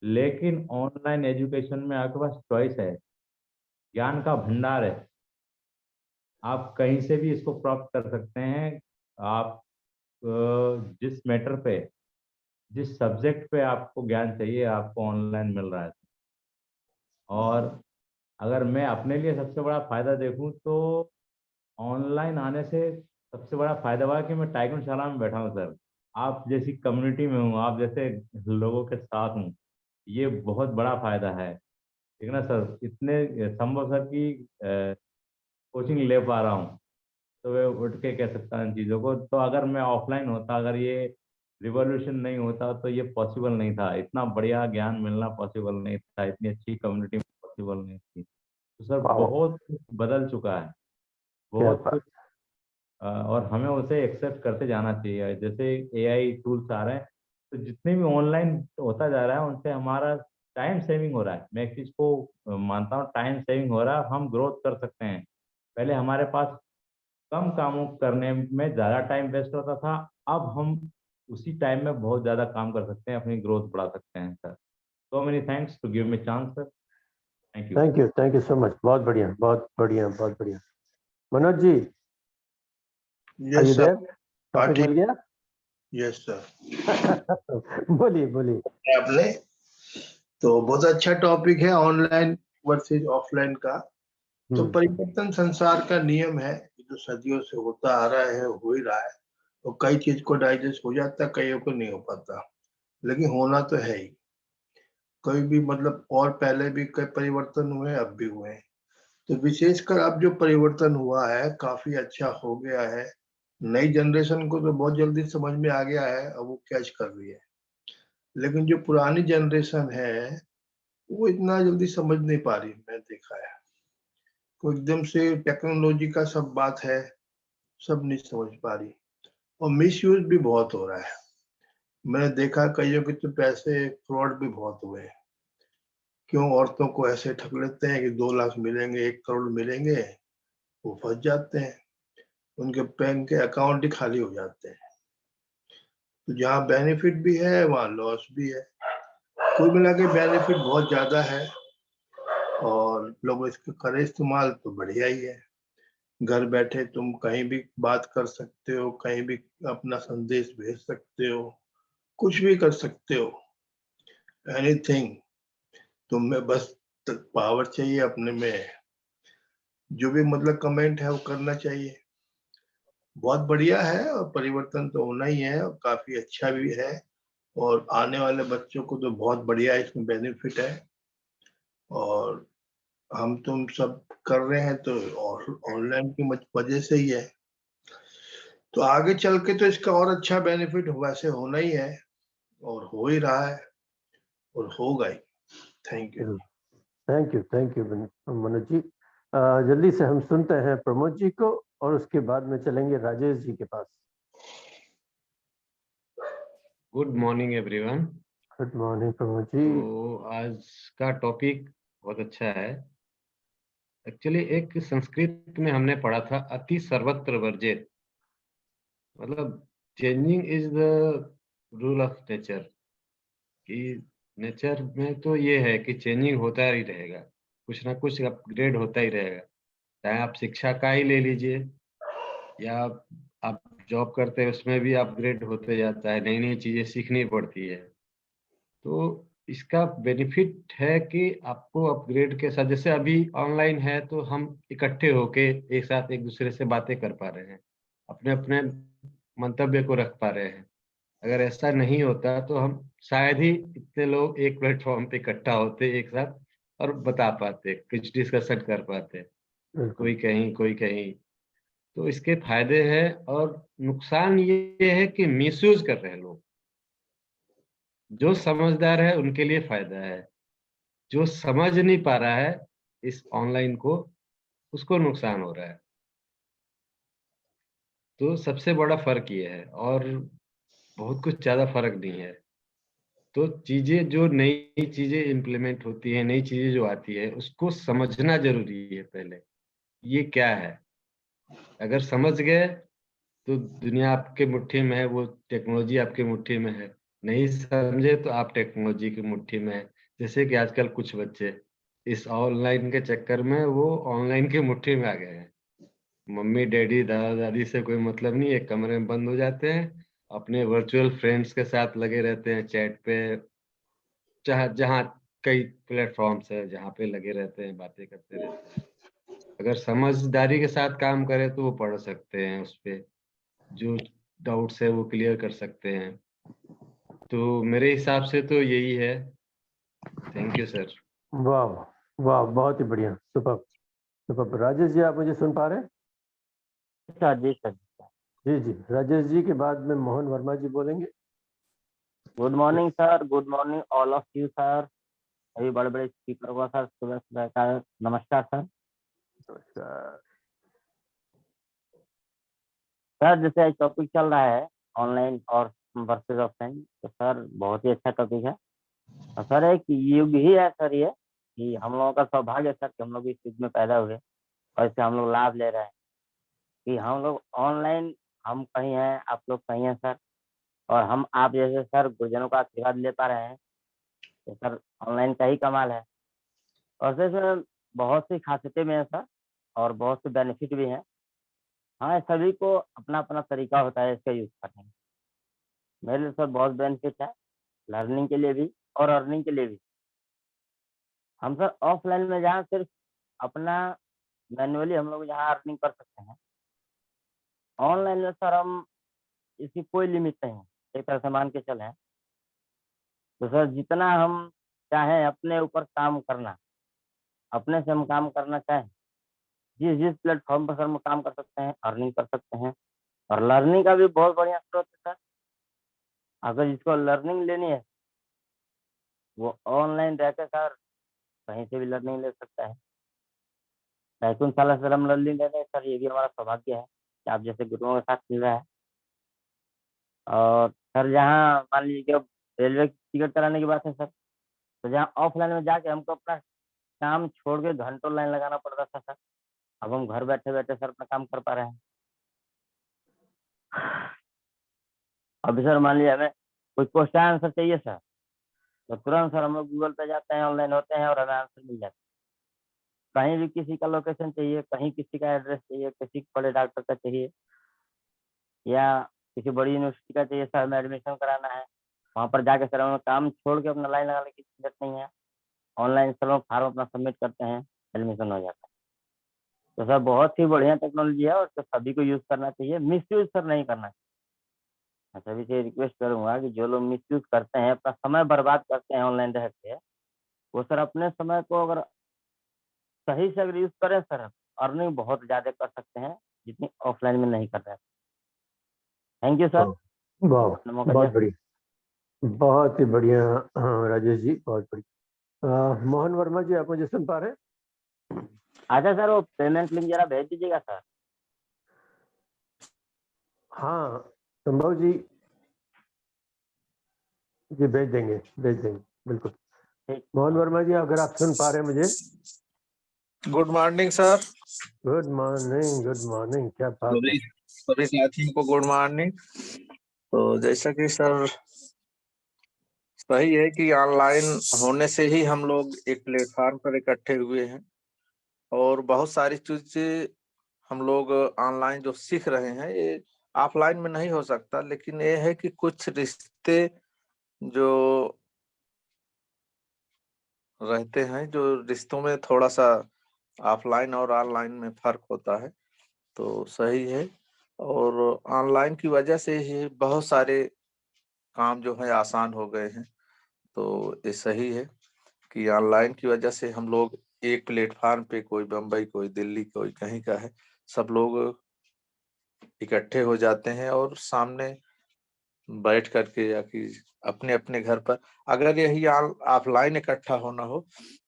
लेकिन ऑनलाइन एजुकेशन में आपके पास चॉइस है, ज्ञान का भंडार है। आप कहीं से भी इसको प्राप्त कर सकते हैं। आप जिस मैटर पे, जिस सब्जेक्ट पे आपको ज्ञान चाहिए, आपको ऑनलाइन मिल रहा है। और अगर मैं अपने लिए सबसे बड़ा फायदा देखूं तो ऑनलाइन आने से सबसे बड़ा फायदा हुआ कि मैं टाइकोशाला में बैठा हूँ सर। आप जैसी कम्युनिटी में हूँ, आप जैसे लोगों के साथ हूँ, ये बहुत बड़ा फायदा है। ठीक है ना सर? इतने संभव सर की कोचिंग ले पा रहा हूँ, तो मैं उठ के कह सकता हूँ इन चीज़ों को। तो अगर मैं ऑफलाइन होता, अगर ये रिवॉल्यूशन नहीं होता तो ये पॉसिबल नहीं था। इतना बढ़िया ज्ञान मिलना पॉसिबल नहीं था, इतनी अच्छी कम्युनिटी पॉसिबल नहीं थी। तो सर बहुत कुछ बदल चुका है, बहुत कुछ। और हमें उसे एक्सेप्ट करते जाना चाहिए। जैसे एआई टूल्स आ रहे हैं, तो जितने भी ऑनलाइन होता जा रहा है उनसे हमारा टाइम सेविंग हो रहा है। मैं एक चीज़ को मानता हूँ, टाइम सेविंग हो रहा है, हम ग्रोथ कर सकते हैं। पहले हमारे पास कम कामों करने में ज़्यादा टाइम वेस्ट होता था, अब हम उसी टाइम में बहुत ज़्यादा काम कर सकते हैं, अपनी ग्रोथ बढ़ा सकते हैं sir. So many thanks to give me chance sir. Thank you. Thank you so much. बहुत बढ़िया, बहुत बढ़िया, बहुत बढ़िया। Manoj ji, are you there? Topic मिल गया? Yes sir. बोलिए बोलिए। आपने तो बहुत अच्छा टॉपिक है, ऑनलाइन वर्सेज ऑफलाइन का। तो परिवर्तन संसार का नियम है, जो सदियों से होता आ रहा है, हो ही रहा है। तो कई चीज को डाइजेस्ट हो जाता है, कईयों को नहीं हो पाता, लेकिन होना तो है ही। कोई भी मतलब और पहले भी कई परिवर्तन हुए, अब भी हुए हैं। तो विशेषकर अब जो परिवर्तन हुआ है काफ़ी अच्छा हो गया है। नई जनरेशन को तो बहुत जल्दी समझ में आ गया है, अब वो कैच कर रही है। लेकिन जो पुरानी जनरेशन है, वो इतना जल्दी समझ नहीं पा रही, मैंने देखा है। वो एकदम से टेक्नोलॉजी का सब बात है, सब नहीं समझ पा रही और मिसयूज़ भी बहुत हो रहा है। मैंने देखा कइयों के तो पैसे फ्रॉड भी बहुत हुए हैं। क्यों औरतों को ऐसे ठग लेते हैं कि 2 लाख मिलेंगे, 1 करोड़ मिलेंगे, वो फँस जाते हैं। उनके बैंक के अकाउंट ही खाली हो जाते हैं। तो जहाँ बेनिफिट भी है, वहाँ लॉस भी है। कुल मिला के बेनिफिट बहुत ज़्यादा है और लोग इसका करें इस्तेमाल तो बढ़िया ही है। घर बैठे तुम कहीं भी बात कर सकते हो, कहीं भी अपना संदेश भेज सकते हो, कुछ भी कर सकते हो, एनीथिंग। तुम्हें बस पावर चाहिए अपने में, जो भी मतलब कमेंट है वो करना चाहिए। बहुत बढ़िया है और परिवर्तन तो होना ही है और काफ़ी अच्छा भी है और आने वाले बच्चों को तो बहुत बढ़िया इसमें बेनिफिट है और हम तुम सब कर रहे हैं तो और ऑनलाइन की वजह से ही है। तो आगे चल के तो इसका और अच्छा बेनिफिट वैसे होना ही है और हो ही रहा है और होगा ही। Thank you. Thank you Manoj ji. जल्दी से हम सुनते हैं प्रमोद जी को और उसके बाद में चलेंगे राजेश जी के पास। Good morning everyone. Good morning Pramod ji. तो आज का टॉपिक बहुत अच्छा है। एक्चुअली एक संस्कृत में हमने पढ़ा था अति सर्वत्र वर्जित, मतलब changing is the rule of nature, कि नेचर में तो ये है कि चेंजिंग होता ही रहेगा, कुछ ना कुछ अपग्रेड होता ही रहेगा। चाहे आप शिक्षा का ही ले लीजिए या आप जॉब करते हैं उसमें भी अपग्रेड होते जाता है, नई नई चीजें सीखनी पड़ती है। तो इसका बेनिफिट है कि आपको अपग्रेड के साथ, जैसे अभी ऑनलाइन है तो हम इकट्ठे होके एक साथ एक दूसरे से बातें कर पा रहे हैं, अपने अपने मंतव्य को रख पा रहे हैं। अगर ऐसा नहीं होता तो हम शायद ही इतने लोग एक प्लेटफॉर्म पे इकट्ठा होते एक साथ और बता पाते, कुछ डिस्कशन कर पाते, कोई कहीं कोई कहीं। तो इसके फायदे हैं और नुकसान ये है कि मिसयूज कर रहे हैं लोग। जो समझदार है उनके लिए फायदा है, जो समझ नहीं पा रहा है इस ऑनलाइन को, उसको नुकसान हो रहा है। तो सबसे बड़ा फर्क ये है और बहुत कुछ ज्यादा फर्क नहीं है। तो चीजें जो नई चीजें इम्प्लीमेंट होती है, नई चीजें जो आती है, उसको समझना जरूरी है पहले, ये क्या है। अगर समझ गए तो दुनिया आपके मुट्ठी में है, वो टेक्नोलॉजी आपके मुट्ठी में है। नहीं समझे तो आप टेक्नोलॉजी की मुट्ठी में है। जैसे कि आजकल कुछ बच्चे इस ऑनलाइन के चक्कर में वो ऑनलाइन की मुट्ठी में आ गए हैं। मम्मी डैडी दादा दादी से कोई मतलब नहीं, एक कमरे में बंद हो जाते हैं, अपने वर्चुअल फ्रेंड्स के साथ लगे रहते हैं चैट पे, चाहे जहाँ कई प्लेटफॉर्म्स है जहाँ पे लगे रहते हैं, बातें करते रहते हैं। अगर समझदारी के साथ काम करें तो वो पढ़ सकते हैं, उस पे जो डाउट्स है वो क्लियर कर सकते हैं। तो मेरे हिसाब से तो यही है। Thank you sir. वाह वाह, बहुत ही बढ़िया, सुपर सुपर। राजेश जी, आप मुझे सुन पा रहे हैं? सर जी सर। जी जी, राजेश जी के बाद में मोहन वर्मा जी बोलेंगे। Good morning sir, good morning all of you sir, सभी बड़े बड़े स्पीकर को सर सुबह सुबह का नमस्कार सर। नमस्कार सर, जैसे टॉपिक चल रहा है ऑनलाइन और वर्सेस ऑफलाइन, तो सर बहुत ही अच्छा टॉपिक है। और सर एक युग ही है सर ये, कि हम लोगों का सौभाग्य है सर कि हम लोग इस युग में पैदा हुए और इससे हम लोग लाभ ले रहे हैं, कि हम लोग ऑनलाइन, हम कहीं हैं आप लोग कहीं हैं सर, और हम आप जैसे सर गुरुजनों का आशीर्वाद ले पा रहे हैं, तो सर ऑनलाइन का ही कमाल है। और सर बहुत सी खासियतें भी हैं सर और बहुत से बेनिफिट भी हैं। हाँ, सभी को अपना अपना तरीका होता है इसका यूज करने का। मेरे लिए सर बहुत बेनिफिट है, लर्निंग के लिए भी और अर्निंग के लिए भी। हम सर ऑफलाइन में जहाँ सिर्फ अपना मैन्युअली हम लोग जहाँ अर्निंग कर सकते हैं, ऑनलाइन में सर हम इसकी कोई लिमिट नहीं है। एक तरह से मान के चले, तो सर जितना हम चाहे अपने ऊपर काम करना, अपने से हम काम करना चाहें, जिस जिस प्लेटफॉर्म पर सर हम काम कर सकते हैं, अर्निंग कर सकते हैं। और लर्निंग का भी बहुत बढ़िया स्रोत है सर। अगर जिसको लर्निंग लेनी है वो ऑनलाइन रहकर सर कहीं से भी लर्निंग ले सकता है। बैकुंठ साला सर हम लर्निंग ले रहे हैं सर, ये भी हमारा सौभाग्य है कि आप जैसे गुरुओं के साथ मिल रहा है। और सर जहाँ मान लीजिए कि अब रेलवे की टिकट कराने की बात है सर, तो जहाँ ऑफलाइन में जाके हमको अपना काम छोड़ के घंटों लाइन लगाना पड़ता था सर, अब हम घर बैठे बैठे सर अपना काम कर पा रहे हैं। अभी सर मान लीजिए हमें कोई क्वेश्चन आंसर चाहिए सर, तो तुरंत सर हम लोग गूगल पे जाते हैं, ऑनलाइन होते हैं और हमें आंसर मिल जाता है। कहीं भी किसी का लोकेशन चाहिए, कहीं किसी का एड्रेस चाहिए, किसी बड़े डॉक्टर का चाहिए या किसी बड़ी यूनिवर्सिटी का चाहिए सर, हमें एडमिशन कराना है, वहाँ पर जाके सर हमें काम छोड़ के अपना लाइन लगाने की जरूरत नहीं है। ऑनलाइन सर हम फॉर्म अपना सबमिट करते हैं, एडमिशन हो जाता है। तो सर बहुत ही बढ़िया टेक्नोलॉजी है और तो सभी को यूज करना चाहिए, मिस यूज सर नहीं करना चाहिए। मैं सभी से रिक्वेस्ट करूंगा कि जो लोग मिस यूज करते हैं, अपना समय बर्बाद करते हैं ऑनलाइन रह के, वो सर अपने समय को अगर सही से अगर यूज करें सर, अर्निंग बहुत ज्यादा कर सकते हैं जितनी ऑफलाइन में नहीं कर रहे हैं। Thank you sir. वाह, आपने मौका बहुत दिया। बढ़िया, बहुत ही बढ़िया। हाँ, राजेश जी बहुत बढ़िया। मोहन वर्मा जी, आप मुझे सुन पा रहे हैं? अच्छा सर, वो पेमेंट लिंक जरा भेज दीजिएगा सर। हाँ संभव जी, जी भेज देंगे बिल्कुल। मोहन वर्मा जी, अगर आप सुन पा रहे हैं मुझे? Good morning sir. Good morning, क्या बात है। सभी साथियों को गुड मॉर्निंग। तो जैसा कि सर सही है कि ऑनलाइन होने से ही हम लोग एक प्लेटफॉर्म पर इकट्ठे हुए हैं और बहुत सारी चीजें हम लोग ऑनलाइन जो सीख रहे हैं ये ऑफलाइन में नहीं हो सकता। लेकिन ये है कि कुछ रिश्ते जो रहते हैं, जो रिश्तों में थोड़ा सा ऑफलाइन और ऑनलाइन में फर्क होता है, तो सही है। और ऑनलाइन की वजह से ही बहुत सारे काम जो है आसान हो गए हैं। तो ये सही है कि ऑनलाइन की वजह से हम लोग एक प्लेटफॉर्म पे, कोई बम्बई, कोई दिल्ली, कोई कहीं का है, सब लोग इकट्ठे हो जाते हैं और सामने बैठ करके या कि अपने अपने घर पर, अगर यही ऑफलाइन इकट्ठा होना हो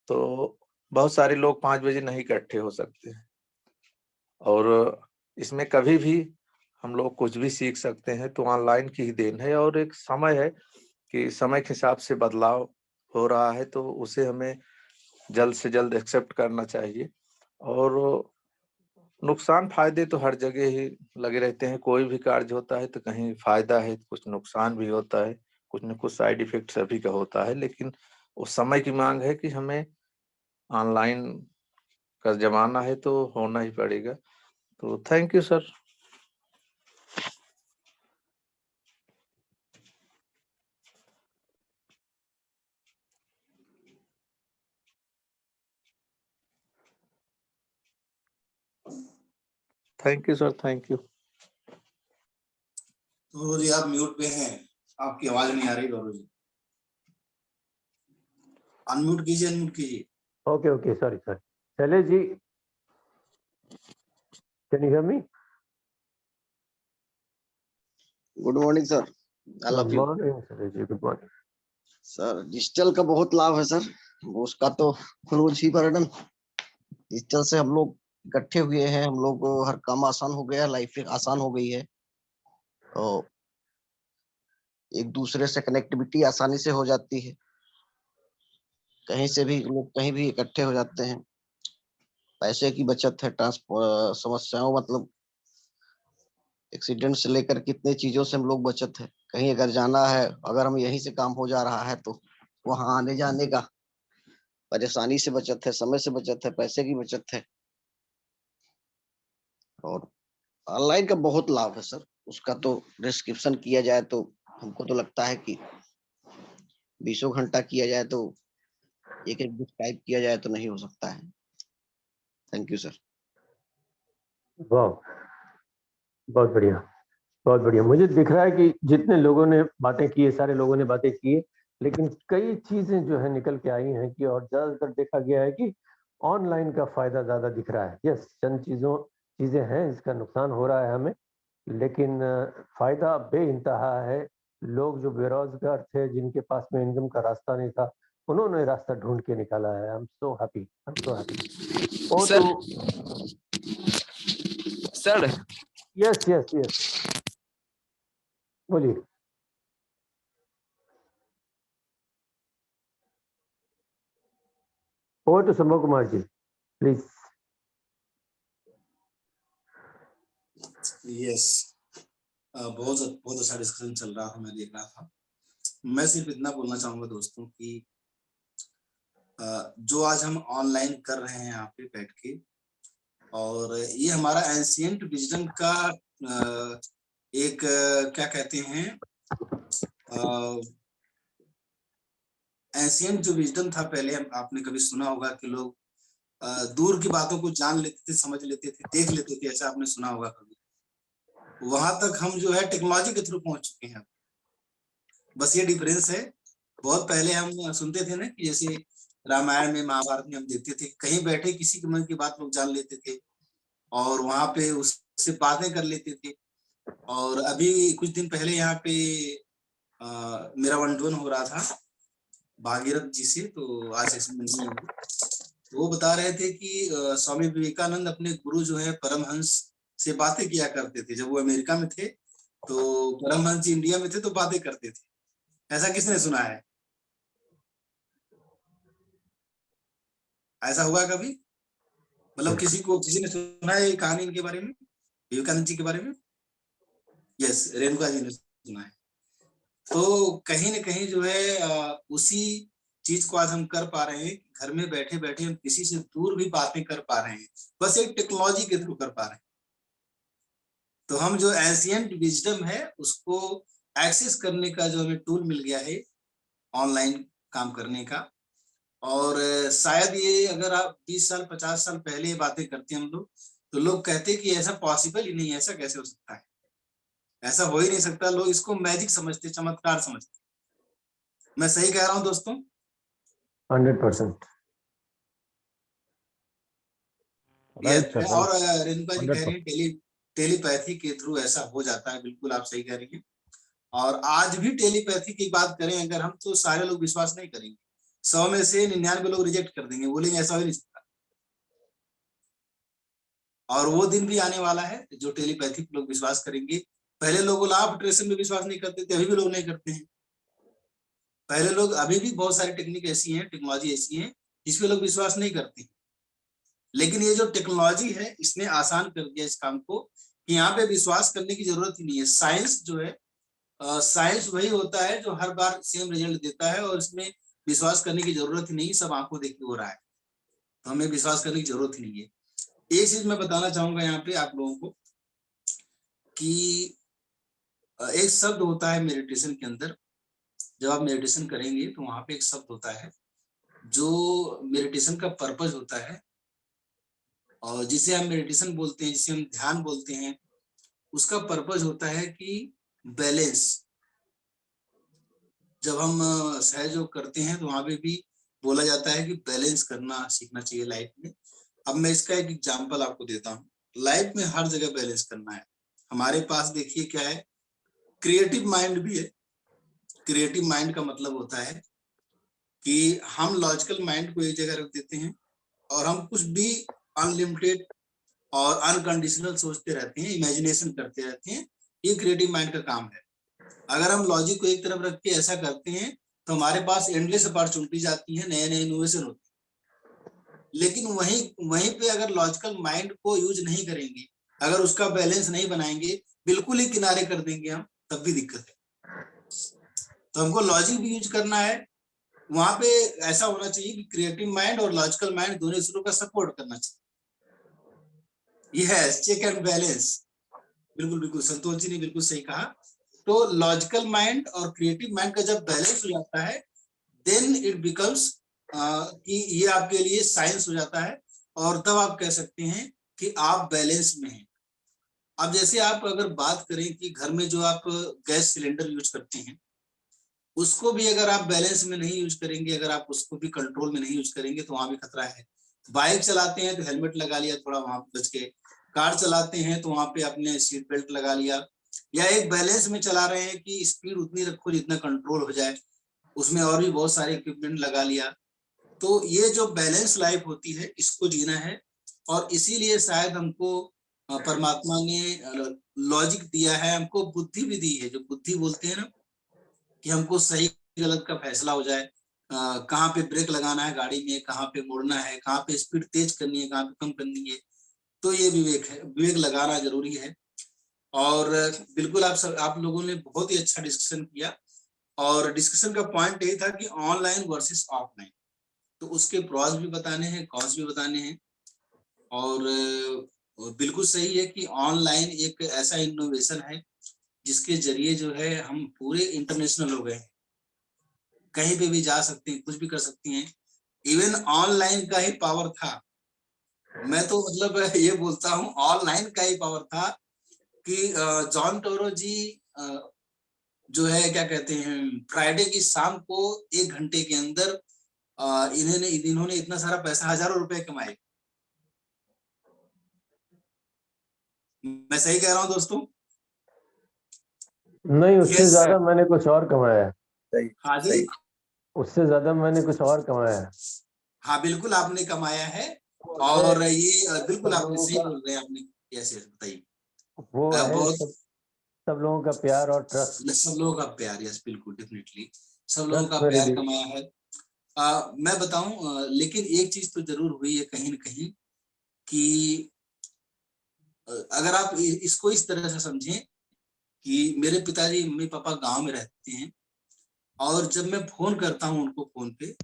तो बहुत सारे लोग 5 बजे नहीं इकट्ठे हो सकते हैं। और इसमें कभी भी हम लोग कुछ भी सीख सकते हैं, तो ऑनलाइन की ही देन है। और एक समय है कि समय के हिसाब से बदलाव हो रहा है, तो उसे हमें जल्द से जल्द एक्सेप्ट करना चाहिए। और नुकसान फायदे तो हर जगह ही लगे रहते हैं। कोई भी कार्य होता है तो कहीं फायदा है, कुछ नुकसान भी होता है, कुछ न कुछ साइड इफेक्ट सभी का होता है। लेकिन उस समय की मांग है कि हमें ऑनलाइन का जमाना है तो होना ही पड़ेगा। तो thank you sir. Thank you sir, thank you. Gaurav ji आप म्यूट पे हैं, आपकी आवाज नहीं आ रही। गौरव जी अनम्यूट कीजिए, अनम्यूट कीजिए। Okay, sorry. Shailesh ji, can you hear me? Good morning sir. I love good you morning Shailesh ji, good morning. Sir. Digital का बहुत लाभ है सर, उसका तो रोज ही वर्णन। डिजिटल से हम लोग इकट्ठे हुए हैं, हम लोग को हर काम आसान हो गया, लाइफ आसान हो गई है। तो एक दूसरे से कनेक्टिविटी आसानी से हो जाती है, कहीं से भी लोग कहीं भी इकट्ठे हो जाते हैं। पैसे की बचत है, ट्रांसपोर्ट समस्याओं मतलब एक्सीडेंट से लेकर कितने चीजों से हम लोग बचत है। कहीं अगर जाना है, अगर हम यहीं से काम हो जा रहा है तो वहां आने जाने का परेशानी से बचत है, समय से बचत है, पैसे की बचत है। और ऑनलाइन का बहुत लाभ है सर, उसका तो डिस्क्रिप्शन किया जाए तो हमको तो लगता है कि 20 घंटा किया जाए तो एक एक बुक टाइप किया जाए तो नहीं हो सकता है। Thank you sir. वाह, बहुत बढ़िया। मुझे दिख रहा है कि जितने लोगों ने बातें की है, सारे लोगों ने बातें की है, लेकिन कई चीजें जो है निकल के आई हैं कि और ज्यादातर देखा गया है कि ऑनलाइन का फायदा ज्यादा दिख रहा है। यस, चंद चीजें हैं इसका नुकसान हो रहा है हमें, लेकिन फायदा बेइंतहा है। लोग जो बेरोजगार थे, जिनके पास में इनकम का रास्ता नहीं था, उन्होंने रास्ता ढूंढ के निकाला है। I am so happy, I am so happy. Oh sir तो सर यस यस यस, बोलिए। Over to Sambhav Kumar ji, please. Yes, बहुत बहुत अच्छा डिस्कशन चल रहा था, मैं देख रहा था। मैं सिर्फ इतना बोलना चाहूंगा दोस्तों कि जो आज हम ऑनलाइन कर रहे हैं यहाँ पे बैठ के, और ये हमारा एंशिएंट विजडम का एक क्या कहते हैं, एंशिएंट जो विजडम था पहले, आपने कभी सुना होगा कि लोग दूर की बातों को जान लेते थे, समझ लेते थे, देख लेते थे, ऐसा आपने सुना होगा कभी। वहां तक हम जो है टेक्नोलॉजी के थ्रू पहुंच चुके हैं। बस ये डिफरेंस है। बहुत पहले हम सुनते थे ना कि जैसे रामायण में, महाभारत में हम देखते थे, कहीं बैठे किसी के मन की बात लोग जान लेते थे और वहां पे उससे बातें कर लेते थे। और अभी कुछ दिन पहले यहाँ पे मेरा वन-टू-वन हो रहा था भागीरथ जी से, तो आज ऐसे मिलने हुई, तो वो बता रहे थे कि स्वामी विवेकानंद अपने गुरु जो है परमहंस से बातें किया करते थे। जब वो अमेरिका में थे तो परमहंस जी इंडिया में थे तो बातें करते थे। ऐसा किसने सुना है? ऐसा हुआ कभी? मतलब किसी ने सुना है ये कहानी इनके बारे में, विवेकानंद जी के बारे में? यस, रेणुका जी ने सुना है। तो कहीं न कहीं जो है उसी चीज को आज हम कर पा रहे हैं। घर में बैठे बैठे हम किसी से दूर भी बातें कर पा रहे हैं, बस एक टेक्नोलॉजी के थ्रू कर पा रहे हैं। तो हम जो एंशिएंट विजडम है उसको एक्सेस करने का जो हमें टूल मिल गया है ऑनलाइन काम करने का। और शायद ये अगर आप 20 साल 50 साल पहले ये बातें करते हैं हम लोग, तो लोग कहते कि ऐसा पॉसिबल ही नहीं है, ऐसा कैसे हो सकता है, ऐसा हो ही नहीं सकता। लोग इसको मैजिक समझते, चमत्कार समझते। मैं सही कह रहा हूं दोस्तों? 100%। और रेणुका जी कह रही है टेलीपैथी के थ्रू ऐसा हो जाता है। बिल्कुल आप सही कह रही हैं। और आज भी टेलीपैथी की बात करें अगर हम, तो सारे लोग विश्वास नहीं करेंगे। 100 में से 99 लोग रिजेक्ट कर देंगे, बोलेंगे ऐसा हो नहीं सकता। और वो दिन भी आने वाला है जो टेलीपैथी पे लोग विश्वास करेंगे। पहले लोग लॉ ऑफ अट्रैक्शन में विश्वास नहीं करते थे, अभी भी लोग नहीं करते हैं। पहले लोग, अभी भी बहुत सारी टेक्निक ऐसी हैं, टेक्नोलॉजी ऐसी है जिसपे लोग विश्वास नहीं करते। लेकिन ये जो टेक्नोलॉजी है इसने आसान कर दिया इस काम को कि यहाँ पे विश्वास करने की जरूरत ही नहीं है। साइंस जो है, साइंस वही होता है जो हर बार सेम रिजल्ट देता है और इसमें विश्वास करने की जरूरत ही नहीं, सब आंखों देख के हो रहा है, तो हमें विश्वास करने की जरूरत ही नहीं है। एक चीज मैं बताना चाहूंगा यहाँ पे आप लोगों को कि एक शब्द होता है मेडिटेशन के अंदर। जब आप मेडिटेशन करेंगे तो वहां पे एक शब्द होता है जो मेडिटेशन का पर्पस होता है, और जिसे हम मेडिटेशन बोलते हैं, जिसे हम ध्यान बोलते हैं, उसका पर्पस होता है कि बैलेंस। जब हम सहयोग करते हैं तो वहां पे भी बोला जाता है कि बैलेंस करना सीखना चाहिए लाइफ में। अब मैं इसका एक एग्जांपल आपको देता हूँ। लाइफ में हर जगह बैलेंस करना है। हमारे पास देखिए क्या है, क्रिएटिव माइंड भी है। क्रिएटिव माइंड का मतलब होता है कि हम लॉजिकल माइंड को एक जगह रख देते हैं और हम कुछ भी अनलिमिटेड और अनकंडीशनल सोचते रहते हैं, इमेजिनेशन करते रहते हैं। ये क्रिएटिव माइंड का काम है। अगर हम लॉजिक को एक तरफ रख के ऐसा करते हैं तो हमारे पास एंडलेस अपॉर्चुनिटीज आती हैं, नए नए इनोवेशन होते हैं। लेकिन वहीं पे अगर लॉजिकल माइंड को यूज नहीं करेंगे, अगर उसका बैलेंस नहीं बनाएंगे, बिल्कुल ही किनारे कर देंगे हम, तब भी दिक्कत है। तो हमको लॉजिक भी यूज करना है। वहां पे ऐसा होना चाहिए कि क्रिएटिव माइंड और लॉजिकल माइंड दोनों दूसरों का सपोर्ट करना चाहिए। Yes, check and balance. बिल्कुल बिल्कुल, संतोष जी ने बिल्कुल सही कहा। तो लॉजिकल माइंड और क्रिएटिव माइंड का जब बैलेंस हो जाता है, देन इट बिकम्स कि ये आपके लिए साइंस हो जाता है, और तब आप कह सकते हैं कि आप बैलेंस में हैं। अब जैसे आप अगर बात करें कि घर में जो आप गैस सिलेंडर यूज करते हैं, उसको भी अगर आप बैलेंस में नहीं यूज करेंगे, अगर आप उसको भी कंट्रोल में नहीं यूज करेंगे तो वहां भी खतरा है। बाइक चलाते हैं तो हेलमेट लगा लिया, थोड़ा वहां बच के। कार चलाते हैं तो वहां पे अपने सीट बेल्ट लगा लिया, या एक बैलेंस में चला रहे हैं कि स्पीड उतनी रखो जितना कंट्रोल हो जाए, उसमें और भी बहुत सारे इक्विपमेंट लगा लिया। तो ये जो बैलेंस लाइफ होती है इसको जीना है, और इसीलिए शायद हमको परमात्मा ने लॉजिक दिया है, हमको बुद्धि भी दी है। जो बुद्धि बोलते हैं ना, कि हमको सही गलत का फैसला हो जाए, कहाँ पे ब्रेक लगाना है गाड़ी में, कहाँ पे मुड़ना है, कहाँ पे स्पीड तेज करनी है, कहाँ पे कम करनी है। तो ये विवेक है, विवेक लगाना जरूरी है। और बिल्कुल आप लोगों ने बहुत ही अच्छा डिस्कशन किया, और डिस्कशन का पॉइंट यही था कि ऑनलाइन वर्सेस ऑफलाइन, तो उसके प्रॉस भी बताने हैं, कॉन्स भी बताने हैं। और बिल्कुल सही है कि ऑनलाइन एक ऐसा इनोवेशन है जिसके जरिए जो है हम पूरे इंटरनेशनल हो गए, कहीं पे भी जा सकते हैं, कुछ भी कर सकते हैं। इवन ऑनलाइन का ही पावर था, मैं तो मतलब ये बोलता हूँ ऑनलाइन का ही पावर था कि जॉन टोरो जी जो है क्या कहते हैं, फ्राइडे की शाम को 1 घंटे के अंदर इन्होंने इतना सारा पैसा, हजारों रुपए कमाए। मैं सही कह रहा हूँ दोस्तों? नहीं, उससे ज्यादा मैंने कुछ और कमाया है। हाँ जी, उससे ज्यादा मैंने कुछ और कमाया है। हाँ बिल्कुल आपने कमाया है, और ये बिल्कुल आपने सही बोल रहे हैं आपने। कैसे बताइए? वो है बहुत सब लोगों का प्यार और ट्रस्ट। सब लोगों का प्यार, यस बिल्कुल, डेफिनेटली सब लोगों का प्यार कमाया है। मैं बताऊं, लेकिन एक चीज तो जरूर हुई है कहीं न कहीं, कि अगर आप इसको इस तरह से समझें कि मेरे पिताजी मम्मी पापा गांव में रहते हैं, और जब मैं फोन करता हूं उनको, फोन पे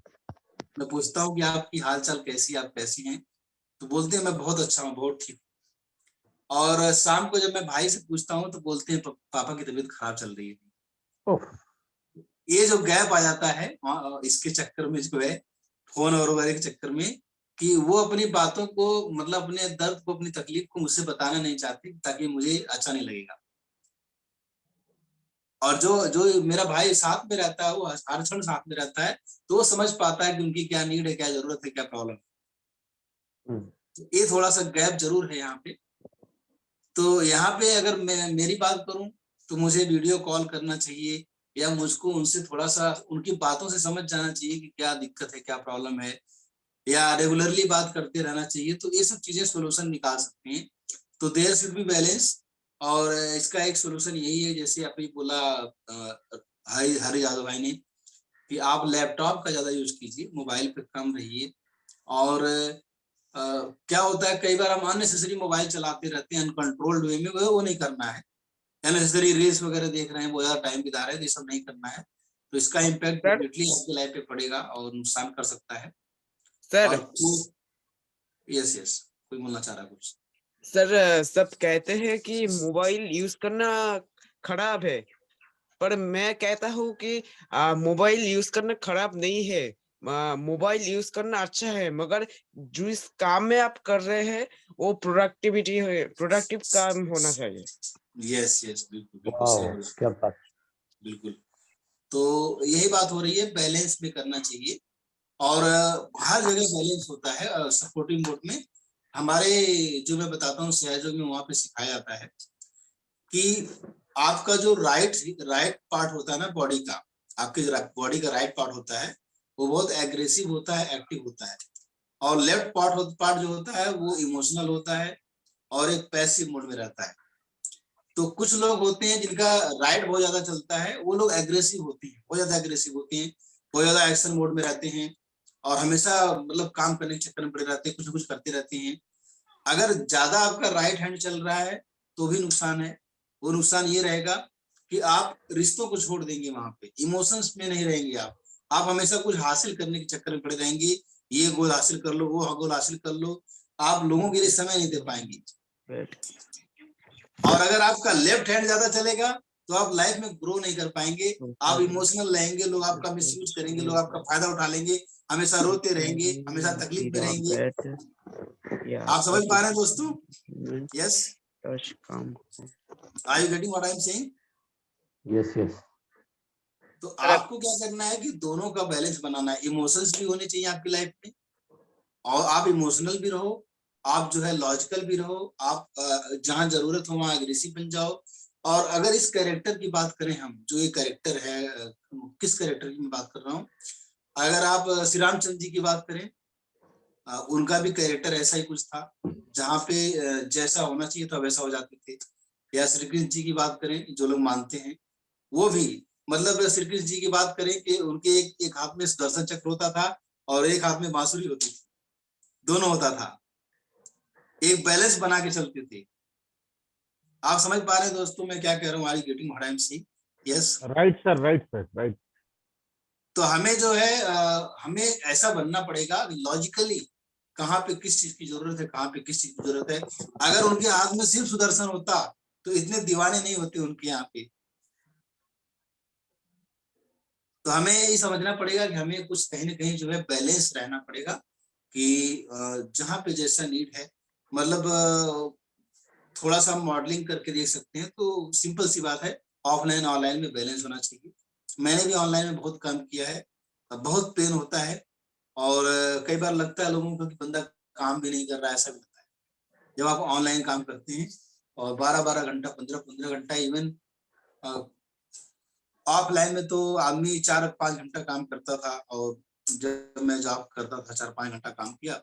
मैं पूछता हूं कि आपकी हालचाल कैसी, आप कैसी हैं, तो बोलते हैं मैं बहुत अच्छा हूँ, बहुत ठीक। और शाम को जब मैं भाई से पूछता हूँ तो बोलते हैं पापा की तबीयत खराब चल रही है। ये जो गैप आ जाता है इसके चक्कर में, जो है फोन और वगैरह के चक्कर में, कि वो अपनी बातों को, मतलब अपने दर्द को, अपनी तकलीफ को मुझसे बताना नहीं चाहते, ताकि मुझे अच्छा नहीं लगेगा। और जो मेरा भाई साथ में रहता है, वो हर क्षण साथ में रहता है, तो वो समझ पाता है कि उनकी क्या नीड है, क्या जरूरत है, क्या प्रॉब्लम है। तो ये थोड़ा सा गैप जरूर है यहाँ पे। तो यहाँ पे अगर मैं मेरी बात करूं तो मुझे वीडियो कॉल करना चाहिए, या मुझको उनसे थोड़ा सा उनकी बातों से समझ जाना चाहिए कि क्या दिक्कत है, क्या प्रॉब्लम है, या रेगुलरली बात करते रहना चाहिए। तो ये सब चीजें सोल्यूशन निकाल सकते हैं। तो देयर शुड बी बैलेंस, और इसका एक सोल्यूशन यही है, जैसे अभी बोला हरि यादव भाई ने, कि आप लैपटॉप का ज्यादा यूज कीजिए, मोबाइल पे कम रहिए। और क्या होता है, कई बार हम अननेसेसरी मोबाइल चलाते रहते हैं अनकंट्रोल्ड वे में, वो नहीं करना है। अननेसेसरी रील्स वगैरह देख रहे हैं, बहुत ज्यादा टाइम बिता रहे हैं, तो ये सब नहीं करना है। तो इसका इम्पैक्ट डेफिनेटली आपकी लाइफ पे पड़ेगा और नुकसान कर सकता है। सर, यस यस, कोई बोलना चाह रहा है कुछ? सर, सब कहते हैं कि मोबाइल यूज करना खराब है, पर मैं कहता हूँ कि मोबाइल यूज करना खराब नहीं है। मोबाइल यूज करना अच्छा है, मगर जो इस काम में आप कर रहे हैं वो प्रोडक्टिव काम होना चाहिए। यस यस, बिल्कुल बिल्कुल सही बोला, क्या बात। बिल्कुल। तो यही बात हो रही है, बैलेंस में करना चाहिए, और हर जगह बैलेंस होता है। सपोर्टिंग मोड में हमारे, जो मैं बताता हूँ सहयोग में, वहां पे सिखाया जाता है कि आपका जो राइट पार्ट होता है ना बॉडी का, आपके बॉडी का राइट पार्ट होता है, वो बहुत एग्रेसिव होता है, एक्टिव होता है। और लेफ्ट पार्ट जो होता है वो इमोशनल होता है और एक पैसिव मोड में रहता है। तो कुछ लोग होते हैं जिनका राइट बहुत ज्यादा चलता है, वो लोग एग्रेसिव होते हैं, बहुत ज्यादा एग्रेसिव होते हैं, बहुत ज्यादा एक्शन मोड में रहते हैं, और हमेशा मतलब काम करने के चक्कर में पड़े रहते हैं, कुछ ना कुछ करते रहते हैं। अगर ज्यादा आपका राइट हैंड चल रहा है तो भी नुकसान है। वो नुकसान ये रहेगा कि आप रिश्तों को छोड़ देंगे, वहां पे इमोशंस में नहीं रहेंगे आप हमेशा कुछ हासिल करने के चक्कर में पड़े रहेंगे, ये गोल हासिल कर लो, वो गोल हासिल कर लो, आप लोगों के लिए समय नहीं दे पाएंगे। और अगर आपका लेफ्ट हैंड ज्यादा चलेगा तो आप लाइफ में ग्रो नहीं कर पाएंगे, आप इमोशनल रहेंगे, लोग आपका मिसयूज करेंगे, लोग आपका फायदा उठा लेंगे, हमेशा रोते रहेंगे, हमेशा तकलीफ में रहेंगे। आप समझ पा रहे हैं दोस्तों? Yes, are you getting what I am saying? Yes yes. तो आपको क्या करना है कि दोनों का बैलेंस बनाना है। इमोशंस भी होने चाहिए आपकी लाइफ में, और आप इमोशनल भी रहो, आप जो है लॉजिकल भी रहो, आप जहां जरूरत हो वहां एग्रेसिव बन जाओ। और अगर इस कैरेक्टर की बात करें हम, जो ये कैरेक्टर है, किस कैरेक्टर की मैं बात कर रहा हूँ, अगर आप श्री रामचंद्र जी की बात करें, उनका भी कैरेक्टर ऐसा ही कुछ था, जहाँ पे जैसा होना चाहिए था वैसा हो जाते थे। या श्री कृष्ण जी की बात करें, जो लोग मानते हैं, वो भी मतलब श्री कृष्ण जी की बात करें कि उनके एक हाथ में सुदर्शन चक्र होता था और एक हाथ में बांसुरी होती थी, दोनों होता था, एक बैलेंस बना के चलते थे। आप समझ पा रहे हैं दोस्तों मैं क्या कह रहा हूँ? Are you getting what I am saying? Yes, right sir, right sir, right. तो हमें जो है हमें ऐसा बनना पड़ेगा लॉजिकली, कहाँ पे किस चीज की जरूरत है, कहाँ पे किस चीज की जरूरत है। अगर उनके हाथ में सिर्फ सुदर्शन होता तो इतने दीवाने नहीं होते उनके यहाँ पे। तो हमें ये समझना पड़ेगा कि हमें कुछ कहीं ना कहीं जो है बैलेंस रहना पड़ेगा, कि जहाँ पे जैसा नीड है, मतलब थोड़ा सा मॉडलिंग करके देख सकते हैं। तो सिंपल सी बात है, ऑफलाइन ऑनलाइन में बैलेंस होना चाहिए। मैंने भी ऑनलाइन में बहुत काम किया है, बहुत पेन होता है, और कई बार लगता है लोगों को कि बंदा काम भी नहीं कर रहा है, ऐसा भी लगता है जब आप ऑनलाइन काम करते हैं। और 12-12 घंटा, 15-15 घंटा, इवन ऑफलाइन में तो आदमी 4-5 घंटा काम करता था, और जब मैं जॉब करता था 4-5 घंटा काम किया,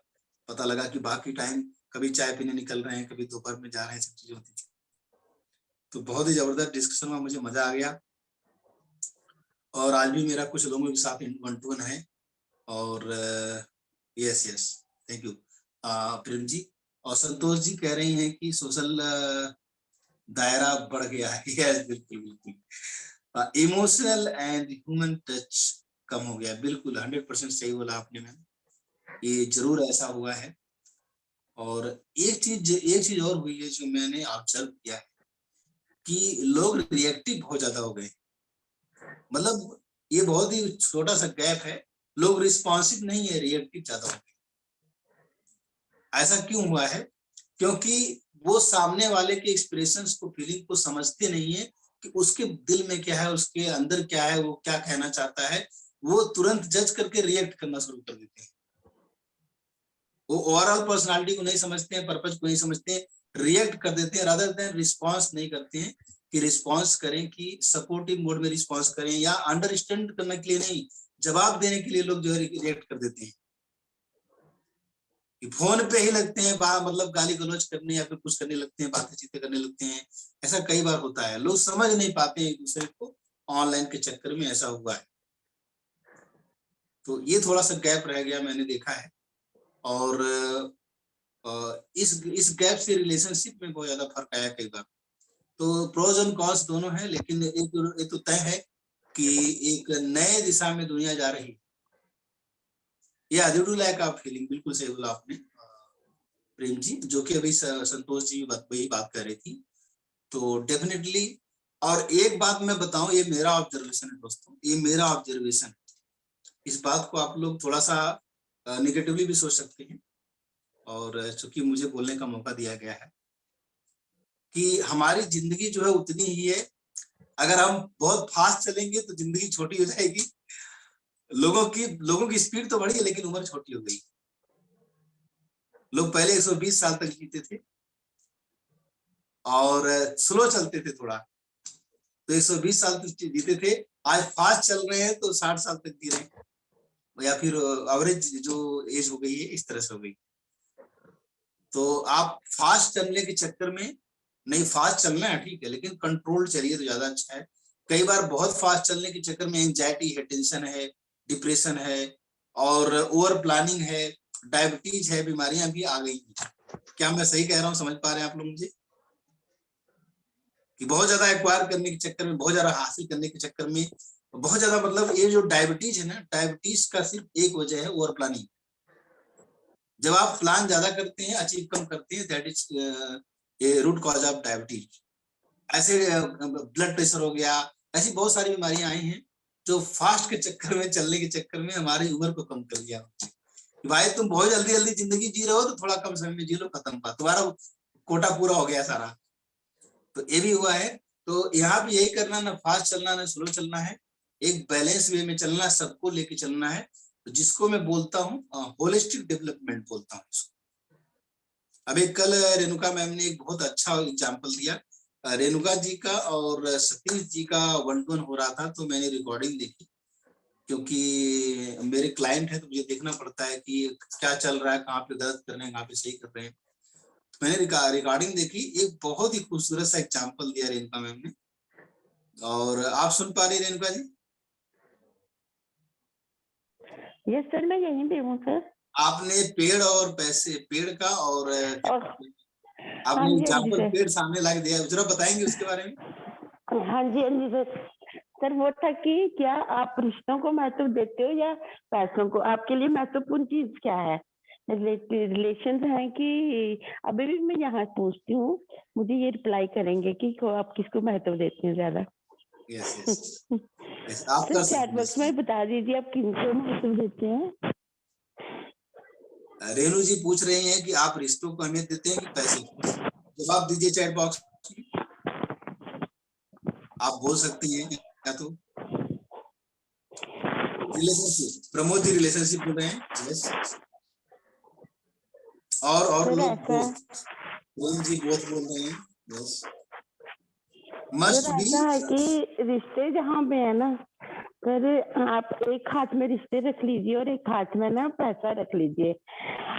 पता लगा कि बाकी टाइम कभी चाय पीने निकल रहे हैं, कभी दोपहर में जा रहे हैं, सब चीजें होती थी। तो बहुत ही जबरदस्त डिस्कशन में मुझे मजा आ गया, और आज भी मेरा कुछ लोगों के साथ 1-to-1 है। और yes yes, thank you Prem ji. और संतोष जी कह रही हैं कि सोशल दायरा बढ़ गया है। यस, बिल्कुल बिल्कुल। इमोशनल एंड ह्यूमन टच कम हो गया, बिल्कुल 100% सही बोला आपने मैम, ये जरूर ऐसा हुआ है। और एक चीज और हुई है जो मैंने ऑब्जर्व किया है, कि लोग रिएक्टिव बहुत ज्यादा हो गए। मतलब ये बहुत ही छोटा सा गैप है, लोग रिस्पॉन्सिव नहीं है, रिएक्टिव ज्यादा हो गए। ऐसा क्यों हुआ है? क्योंकि वो सामने वाले के एक्सप्रेशंस को, फीलिंग को समझते नहीं है कि उसके दिल में क्या है, उसके अंदर क्या है, वो क्या कहना चाहता है। वो तुरंत जज करके रिएक्ट करना शुरू कर देते हैं। वो ओवरऑल पर्सनालिटी को नहीं समझते हैं, पर्पज को नहीं समझते हैं, रिएक्ट कर देते हैं, रादर देन रिस्पॉन्स नहीं करते हैं कि रिस्पॉन्स करें, कि सपोर्टिव मोड में रिस्पॉन्स करें, या अंडरस्टैंड करने के लिए नहीं, जवाब देने के लिए लोग जो है रिएक्ट कर देते हैं। फोन पे ही लगते हैं, मतलब गाली गलौज करने या फिर कुछ करने लगते हैं, बातें चीतें करने लगते हैं। ऐसा कई बार होता है, लोग समझ नहीं पाते एक दूसरे को, ऑनलाइन के चक्कर में ऐसा हुआ है। तो ये थोड़ा सा गैप रह गया, मैंने देखा है। और इस गैप से रिलेशनशिप में बहुत ज्यादा फर्क आया कई बार। तो प्रोज एंड कॉन्स दोनों है, लेकिन एक तो तय है कि एक नए दिशा में दुनिया जा रही है। Due to lack of feeling, बिल्कुल सही बोला आपने प्रेम जी, जो कि अभी संतोष जी वही बात कर रही थी। तो डेफिनेटली, और एक बात मैं बताऊं, ये मेरा ऑब्जर्वेशन है दोस्तों, ये मेरा ऑब्जर्वेशन है। इस बात को आप लोग थोड़ा सा निगेटिवली भी सोच सकते हैं, और चूंकि मुझे बोलने का मौका दिया गया है, कि हमारी जिंदगी जो है उतनी ही है। अगर हम बहुत फास्ट चलेंगे तो जिंदगी छोटी हो जाएगी। लोगों की स्पीड तो बढ़ी है, लेकिन उम्र छोटी हो गई। लोग पहले 120 साल तक जीते थे, और स्लो चलते थे थोड़ा, तो 120 साल तक जीते थे। आज फास्ट चल रहे हैं तो 60 साल तक जी रहे हैं, या फिर एवरेज जो एज हो गई है इस तरह से हो गई। तो आप फास्ट चलने के चक्कर में नहीं, फास्ट चलना है ठीक है, लेकिन कंट्रोल चलिए तो ज्यादा अच्छा है। कई बार बहुत फास्ट चलने के चक्कर में एंजाइटी है, टेंशन है, डिप्रेशन है, और ओवर प्लानिंग है, डायबिटीज है, बीमारियां भी आ गई हैं। क्या मैं सही कह रहा हूँ? समझ पा रहे हैं आप लोग मुझे? कि बहुत ज्यादा एक्वायर करने के चक्कर में, बहुत ज्यादा हासिल करने के चक्कर में, बहुत ज्यादा, मतलब ये जो डायबिटीज है ना, डायबिटीज का सिर्फ एक वजह है, ओवर प्लानिंग। जब आप प्लान ज्यादा करते हैं, अचीव कम करते हैं, that is a root cause of diabetes. ऐसे ब्लड प्रेशर हो गया, ऐसी बहुत सारी बीमारियां आई हैं जो फास्ट के चक्कर में, चलने के चक्कर में हमारी उम्र को कम कर दिया। भाई तुम बहुत जल्दी जल्दी जिंदगी जी रहे हो, तो थोड़ा कम समय में जी लो, खत्म बात, तुम्हारा कोटा पूरा हो गया सारा। तो ये भी हुआ है। तो यहाँ पे यही करना, ना फास्ट चलना ना स्लो चलना है, एक बैलेंस वे में चलना, सबको लेके चलना है, जिसको मैं बोलता हूँ होलिस्टिक डेवलपमेंट बोलता हूँ इसको। अभी कल रेणुका मैम ने एक बहुत अच्छा एग्जाम्पल दिया, रेणुका जी का और सतीश जी का 1-to-1 हो रहा था, तो मैंने रिकॉर्डिंग देखी, क्योंकि मेरे क्लाइंट है तो मुझे देखना पड़ता है कि क्या चल रहा है, कहाँ पे गलत कर रहे हैं, कहाँ पे सही कर रहे हैं। तो मैंने रिकॉर्डिंग देखी, एक बहुत ही खूबसूरत सा एग्जाम्पल दिया रेणुका मैम ने। और आप सुन पा रही रेणुका जी? यस सर, मैं यहीं पे हूँ सर। आपने पेड़ और पैसे, पेड़ का और आपने हाँ जी एग्जाम्पल सर। पेड़ सामने ला के दिया, जरा बताएंगे उसके बारे में? हाँ जी सर। सर वो था कि क्या आप रिश्तों को महत्व देते हो या पैसों को? आपके लिए महत्वपूर्ण चीज क्या है? रिलेशन है कि अभी भी मैं यहाँ पूछती हूँ, मुझे ये रिप्लाई करेंगे कि आप किसको महत्व देते हैं ज्यादा? यस यस आप कर सर चैट बॉक्स में बता दीजिए आप किनको महत्व देते हैं। रेणु जी पूछ रही हैं कि आप रिश्तों को अहमियत देते हैं कि पैसे को? जवाब दीजिए चैट बॉक्स में, आप बोल सकती हैं या तो रिलेशनशिप। प्रमोद जी रिलेशनशिप बोल रहे हैं, यस। और लोग बोथ जी बोथ बोल रहे हैं, यस। मस्ट बी ऐसा है कि रिश्ते जहाँ पे है ना, फिर आप एक हाथ में रिश्ते रख लीजिए और एक हाथ में ना पैसा रख लीजिए।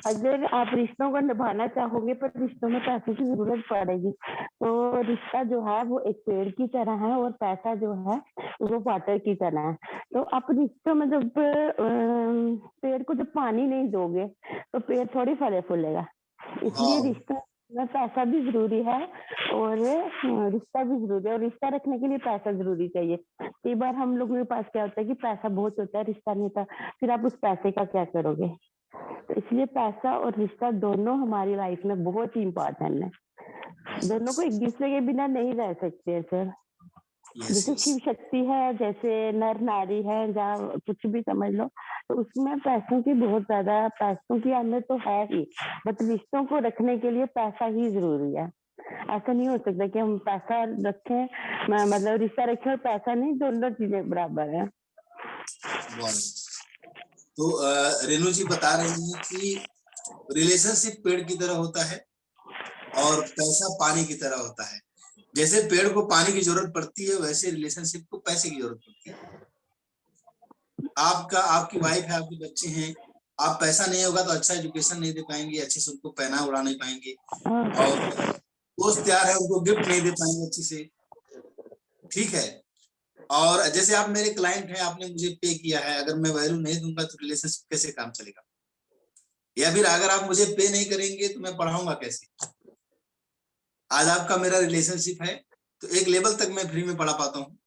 अगर आप रिश्तों को निभाना चाहोगे पर रिश्तों में पैसे की जरूरत पड़ेगी, तो रिश्ता जो है वो एक पेड़ की तरह है और पैसा जो है वो वाटर की तरह है। तो आप रिश्तों में जब पेड़ को जब पानी नहीं दोगे तो पेड़ थोड़ी फले फूलेगा। इसलिए रिश्ता में पैसा भी जरूरी है और रिश्ता भी जरूरी है, और रिश्ता रखने के लिए पैसा जरूरी चाहिए। कई बार हम लोगों के पास क्या होता है कि पैसा बहुत होता है, रिश्ता नहीं होता, फिर आप उस पैसे का क्या करोगे? तो इसलिए पैसा और रिश्ता दोनों हमारी लाइफ में बहुत ही इम्पोर्टेंट है। दोनों को एक दूसरे के बिना नहीं रह सकते हैं सर। जैसे शिव शक्ति है, जैसे नर नारी है, जहाँ कुछ भी समझ लो, तो उसमें पैसों की बहुत ज्यादा, पैसों की अहमियत तो है ही, बट रिश्तों को रखने के लिए पैसा ही जरूरी है। ऐसा नहीं हो सकता कि हम पैसा रखें, मतलब रिश्ता रखें और पैसा नहीं, दोनों चीजें बराबर है। तो रेणु जी बता रही हैं कि रिलेशनशिप पेड़ की तरह होता है और पैसा पानी की तरह होता है। जैसे पेड़ को पानी की जरूरत पड़ती है, वैसे रिलेशनशिप को पैसे की जरूरत पड़ती है। आपकी वाइफ है, आपके बच्चे हैं, आप पैसा नहीं होगा तो अच्छा एजुकेशन नहीं दे पाएंगे, अच्छे से उनको पहना उड़ा नहीं पाएंगे, और दोस्त यार है उनको गिफ्ट नहीं दे पाएंगे अच्छे से, ठीक है। और जैसे आप मेरे क्लाइंट हैं, आपने मुझे पे किया है, अगर मैं वैल्यू नहीं दूंगा तो रिलेशनशिप कैसे काम चलेगा? या फिर अगर आप मुझे पे नहीं करेंगे तो मैं पढ़ाऊंगा कैसे? आज आपका मेरा रिलेशनशिप है तो एक लेवल तक मैं फ्री में पढ़ा पाता हूँ,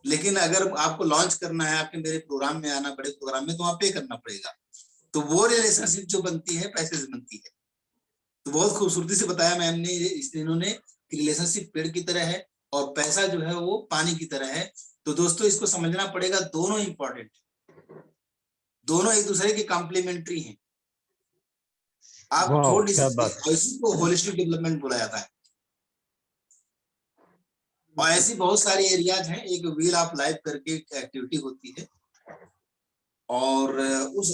लेकिन अगर आपको लॉन्च करना है, आपके मेरे प्रोग्राम में आना, बड़े प्रोग्राम में, तो वहाँ पे करना पड़ेगा। तो वो रिलेशनशिप जो बनती है पैसे से बनती है। तो बहुत खूबसूरती से बताया मैम ने, इन्होंने रिलेशनशिप पेड़ की तरह है और पैसा जो है वो पानी की तरह है। तो दोस्तों इसको समझना पड़ेगा, दोनों इंपॉर्टेंट है, दोनों एक दूसरे के कॉम्प्लीमेंट्री हैं। आप थोड़ी इसी को होलिस्टिक डेवलपमेंट बोला जाता है। और ऐसी बहुत सारी एरियाज हैं। एक व्हील ऑफ लाइफ करके एक्टिविटी होती है, और उस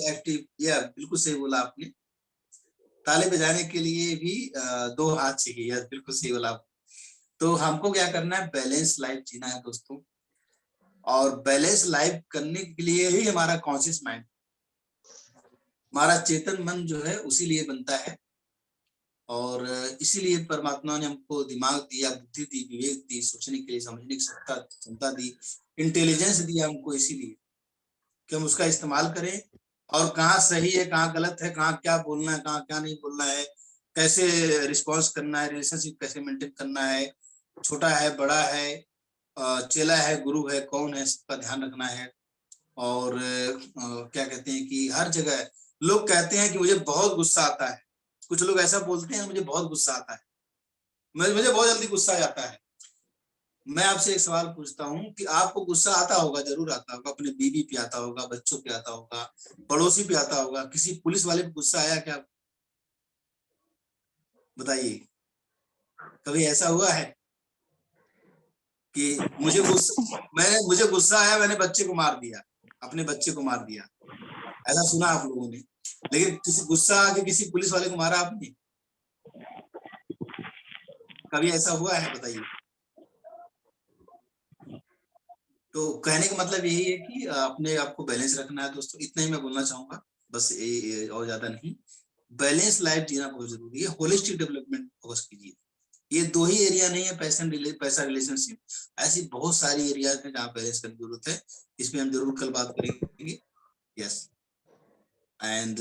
या बिल्कुल सही बोला आपने, ताले बजाने के लिए भी 2 हाथ चाहिए, बिल्कुल सही बोला। तो हमको क्या करना है, बैलेंस लाइफ जीना है दोस्तों, और बैलेंस लाइफ करने के लिए ही हमारा कॉन्शियस माइंड, हमारा चेतन मन जो है उसी लिए बनता है। और इसीलिए परमात्मा ने हमको दिमाग दिया, बुद्धि दी, विवेक दी, सोचने के लिए, समझने की क्षमता दी, इंटेलिजेंस दिया हमको, इसीलिए कि हम उसका इस्तेमाल करें, और कहाँ सही है, कहाँ गलत है, कहाँ क्या बोलना है, कहाँ क्या नहीं बोलना है, कैसे रिस्पॉन्स करना है, रिलेशनशिप कैसे मेंटेन करना है, छोटा है बड़ा है, चेला है गुरु है, कौन है, सबका ध्यान रखना है। और क्या कहते हैं कि हर जगह लोग कहते हैं कि मुझे बहुत गुस्सा आता है, कुछ लोग ऐसा बोलते हैं मुझे बहुत गुस्सा आता है, मुझे बहुत जल्दी गुस्सा आ जाता है। मैं आपसे एक सवाल पूछता हूँ कि आपको गुस्सा आता होगा, जरूर आता होगा, अपने बीवी पे आता होगा, बच्चों पे आता होगा, पड़ोसी पे आता होगा, किसी पुलिस वाले पे गुस्सा आया क्या? बताइए, कभी ऐसा हुआ है? कि मुझे गुस्सा आया, मैंने बच्चे को मार दिया, अपने बच्चे को मार दिया, ऐसा सुना आप लोगों ने। लेकिन किसी गुस्सा आके किसी पुलिस वाले को मारा आपने? कभी ऐसा हुआ है बताइए? तो कहने का मतलब यही है कि अपने आप को बैलेंस रखना है दोस्तों। इतना ही मैं बोलना चाहूंगा, बस ये और ज्यादा नहीं। बैलेंस लाइफ जीना बहुत जरूरी है। होलिस्टिक डेवलपमेंट फोकस कीजिए। ये 2 ही एरिया नहीं है, पैसा रिलेशनशिप, ऐसी बहुत सारी एरियाज हैं जहाँ बैलेंस करने की जरूरत है। इसमें हम जरूर कल बात करेंगे। Yes, and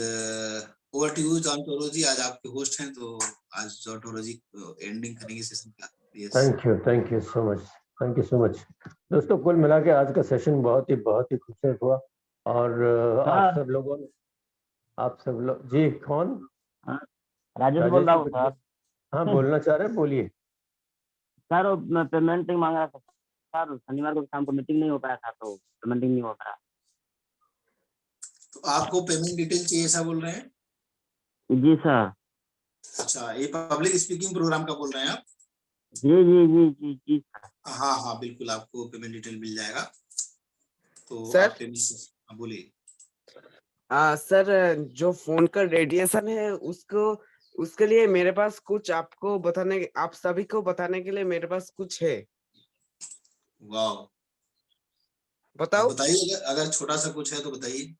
over to you John Toro ji. आज आपके होस्ट हैं, तो आज जॉन टोरो जी एंडिंग करेंगे सेशन का। Thank you so much, thank you so much. दोस्तों, कुल मिला के आज का सेशन बहुत ही खूबसूरत हुआ। और आप सब लोगों ने, आप सब लोग जी, कौन? राजेश बोल रहा हूँ सर। हाँ, बोलना चाह रहे हैं, बोलिए। सर मैं पेमेंट नहीं मांग रहा था सर, शनिवार को शाम को मीटिंग नहीं हो पाया था, तो पेमेंट नहीं हो पाया। तो आपको पेमेंट डिटेल चाहिए ऐसा बोल रहे हैं? जी सर। अच्छा, ये पब्लिक स्पीकिंग प्रोग्राम का बोल रहे हैं आप? जी जी जी जी जी सर। हाँ हाँ, बिल्कुल आपको पेमेंट डिटेल मिल जाएगा। तो सर? आप पेमेंट बोलिए। सर, जो फोन का रेडिएशन है उसके लिए मेरे पास कुछ आपको बताने, आप सभी को बताने के लिए मेरे पास कुछ है। वाह, बताओ। बताइए, अगर छोटा सा कुछ है तो बताइए।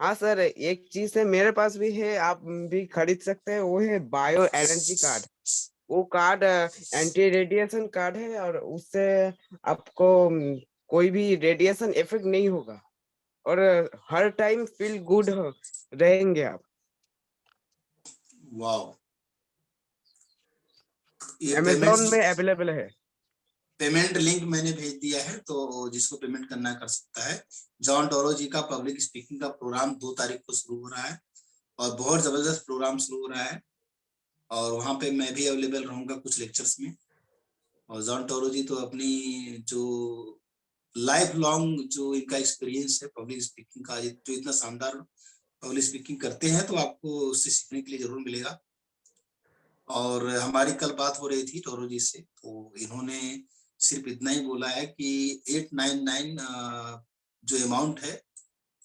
हाँ सर, एक चीज है मेरे पास भी है, आप भी खरीद सकते हैं, वो है बायो एनर्जी कार्ड। वो कार्ड एंटी रेडिएशन कार्ड है, और उससे आपको कोई भी रेडिएशन इफेक्ट नहीं होगा, और हर टाइम फील गुड रहेंगे आप। वाह, ये अमेज़न में अवेलेबल है। पेमेंट लिंक मैंने भेज दिया है, तो जिसको पेमेंट करना कर सकता है। जॉन टोरो जी का पब्लिक स्पीकिंग का प्रोग्राम 2 तारीख को शुरू हो रहा है, और बहुत जबरदस्त प्रोग्राम शुरू हो रहा है, और वहां पे मैं भी अवेलेबल रहूंगा कुछ लेक्चर्स में। और जॉन टोरो जी तो अपनी जो लाइफ लॉन्ग जो इनका एक्सपीरियंस है पब्लिक स्पीकिंग का, जो इतना शानदार पब्लिक स्पीकिंग करते हैं, तो आपको उससे सीखने के लिए जरूर मिलेगा। और हमारी कल बात हो रही थी टोरो जी से, तो इन्होंने सिर्फ इतना ही बोला है कि 899 जो अमाउंट है,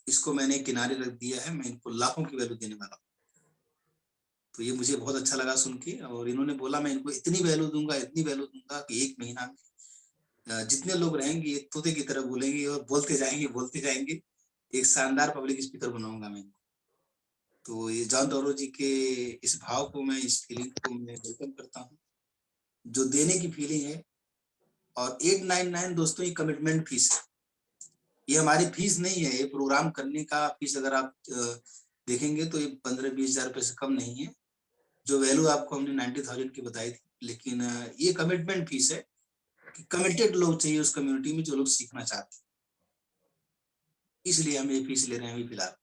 इसको मैंने किनारे रख दिया है, मैं इनको लाखों की वैल्यू देने वाला हूँ। तो ये मुझे बहुत अच्छा लगा सुन के। और इन्होंने बोला मैं इनको इतनी वैल्यू दूंगा कि 1 महीना में जितने लोग रहेंगे एक तोते की तरह बोलेंगे और बोलते जाएंगे। एक शानदार पब्लिक स्पीकर बनाऊंगा मैं इनको। तो ये जॉन टोरो जी के इस भाव को, मैं इस फीलिंग को मैं वेलकम करता हूँ, जो देने की फीलिंग है। और 899 दोस्तों ये कमिटमेंट फीस है, ये हमारी फीस नहीं है। ये प्रोग्राम करने का फीस अगर आप देखेंगे तो ये 15-20 हजार रुपए से कम नहीं है। जो वैल्यू आपको हमने 90,000 की बताई थी, लेकिन ये कमिटमेंट फीस है कि कमिटेड लोग चाहिए उस कम्युनिटी में, जो लोग सीखना चाहते हैं, इसलिए हम ये फीस ले रहे हैं अभी फिलहाल।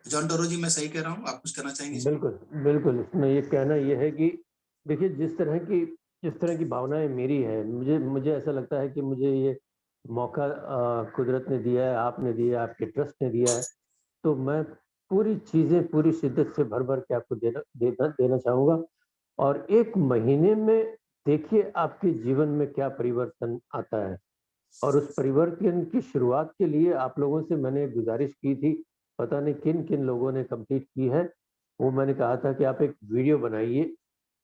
जॉन टोरो जी, मैं सही कह रहा हूँ? आप कुछ कहना चाहेंगे? बिल्कुल। इसमें ये कहना ये है कि देखिए, जिस तरह की भावनाएं मेरी है, मुझे ऐसा लगता है कि मुझे ये मौका कुदरत ने दिया है, आपने दिया है, आपके ट्रस्ट ने दिया है, तो मैं पूरी चीजें पूरी शिद्दत से भर के आपको देना चाहूंगा। और 1 महीने में देखिए आपके जीवन में क्या परिवर्तन आता है। और उस परिवर्तन की शुरुआत के लिए आप लोगों से मैंने गुजारिश की थी, पता नहीं किन लोगों ने कंप्लीट की है। वो मैंने कहा था कि आप एक वीडियो बनाइए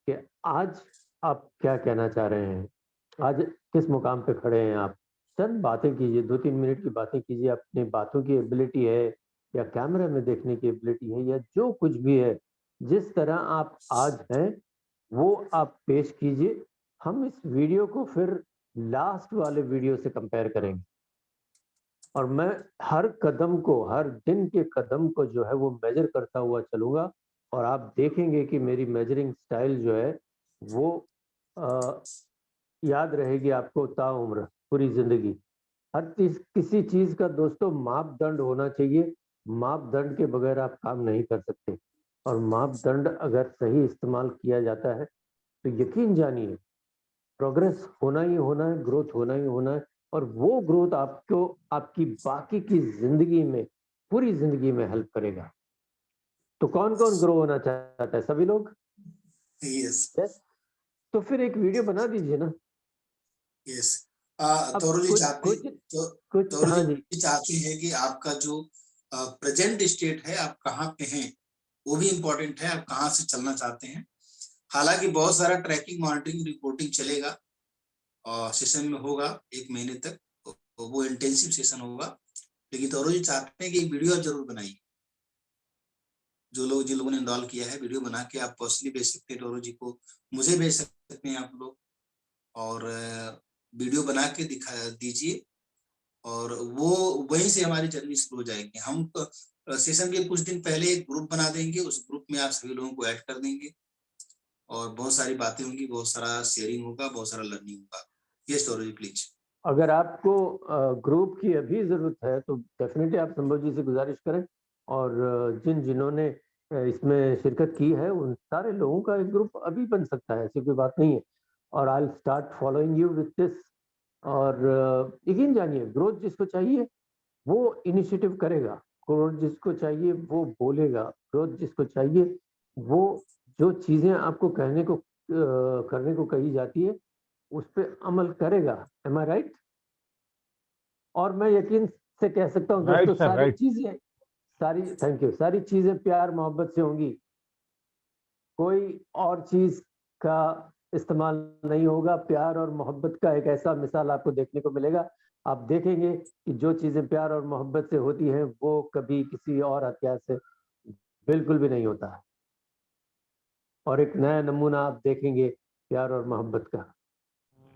कि आज आप क्या कहना चाह रहे हैं, आज किस मुकाम पे खड़े हैं आप। चंद बातें कीजिए, 2-3 मिनट की बातें कीजिए। अपनी बातों की एबिलिटी है, या कैमरे में देखने की एबिलिटी है, या जो कुछ भी है, जिस तरह आप आज हैं वो आप पेश कीजिए। हम इस वीडियो को फिर लास्ट वाले वीडियो से कंपेयर करेंगे, और मैं हर कदम को, हर दिन के कदम को जो है वो मेजर करता हुआ चलूंगा। और आप देखेंगे कि मेरी मेजरिंग स्टाइल जो है वो याद रहेगी आपको ताउम्र, पूरी जिंदगी। किसी चीज का दोस्तों मापदंड होना चाहिए। मापदंड के बगैर आप काम नहीं कर सकते, और मापदंड अगर सही इस्तेमाल किया जाता है तो यकीन जानिए प्रोग्रेस होना ही होना है, ग्रोथ होना ही होना है। और वो ग्रोथ आपको आपकी बाकी की जिंदगी में, पूरी जिंदगी में हेल्प करेगा। तो कौन ग्रो होना चाहता है? सभी लोग? यस। तो फिर एक वीडियो बना दीजिए ना। यस, तौरू जी चाहते तौरू हाँ जी जी चाहते हैं कि आपका जो प्रेजेंट स्टेट है, आप कहाँ पे हैं, वो भी इम्पोर्टेंट है, आप कहाँ से चलना चाहते हैं। हालांकि बहुत सारा ट्रैकिंग, मॉनिटरिंग, रिपोर्टिंग चलेगा और सेशन में होगा 1 महीने तक, तो वो इंटेंसिव सेशन होगा। लेकिन तौरू जी चाहते हैं कि एक वीडियो जरूर बनाइए। जिन लोगों ने इनरोल किया है, वीडियो बना के आप पर्सनली भेज सकते हैं तौरू जी को, मुझे भेज सकते हैं आप लोग, और वीडियो बना के दिखा दीजिए, और वो वहीं से हमारी जर्नी शुरू हो जाएगी। हम सेशन के कुछ दिन पहले एक ग्रुप बना देंगे, उस ग्रुप में आप सभी लोगों को ऐड कर देंगे और बहुत सारी बातें होंगी, बहुत सारा शेयरिंग होगा, बहुत सारा लर्निंग होगा। Yes Tauru ji please. अगर आपको ग्रुप की अभी जरूरत है तो डेफिनेटली आप संभव जी से गुजारिश करें, और जिन्होंने इसमें शिरकत की है उन सारे लोगों का एक ग्रुप अभी बन सकता है, ऐसी कोई बात नहीं है। और I will start following you with this. और यकीन जानिए, ग्रोथ जिसको चाहिए वो इनिशिएटिव करेगा, ग्रोथ जिसको चाहिए वो बोलेगा, ग्रोथ जिसको चाहिए वो जो चीजें आपको करने को कही जाती है उस पर अमल करेगा। एम आई राइट? और मैं यकीन से कह सकता हूँ दोस्तों, थैंक यू, सारी चीजें प्यार मोहब्बत से होंगी, कोई और चीज का इस्तेमाल नहीं होगा। प्यार और मोहब्बत का एक ऐसा मिसाल आपको देखने को मिलेगा, आप देखेंगे कि जो चीजें प्यार और मोहब्बत से होती हैं वो कभी किसी और हथियार से बिल्कुल भी नहीं होता। और एक नया नमूना आप देखेंगे प्यार और मोहब्बत का,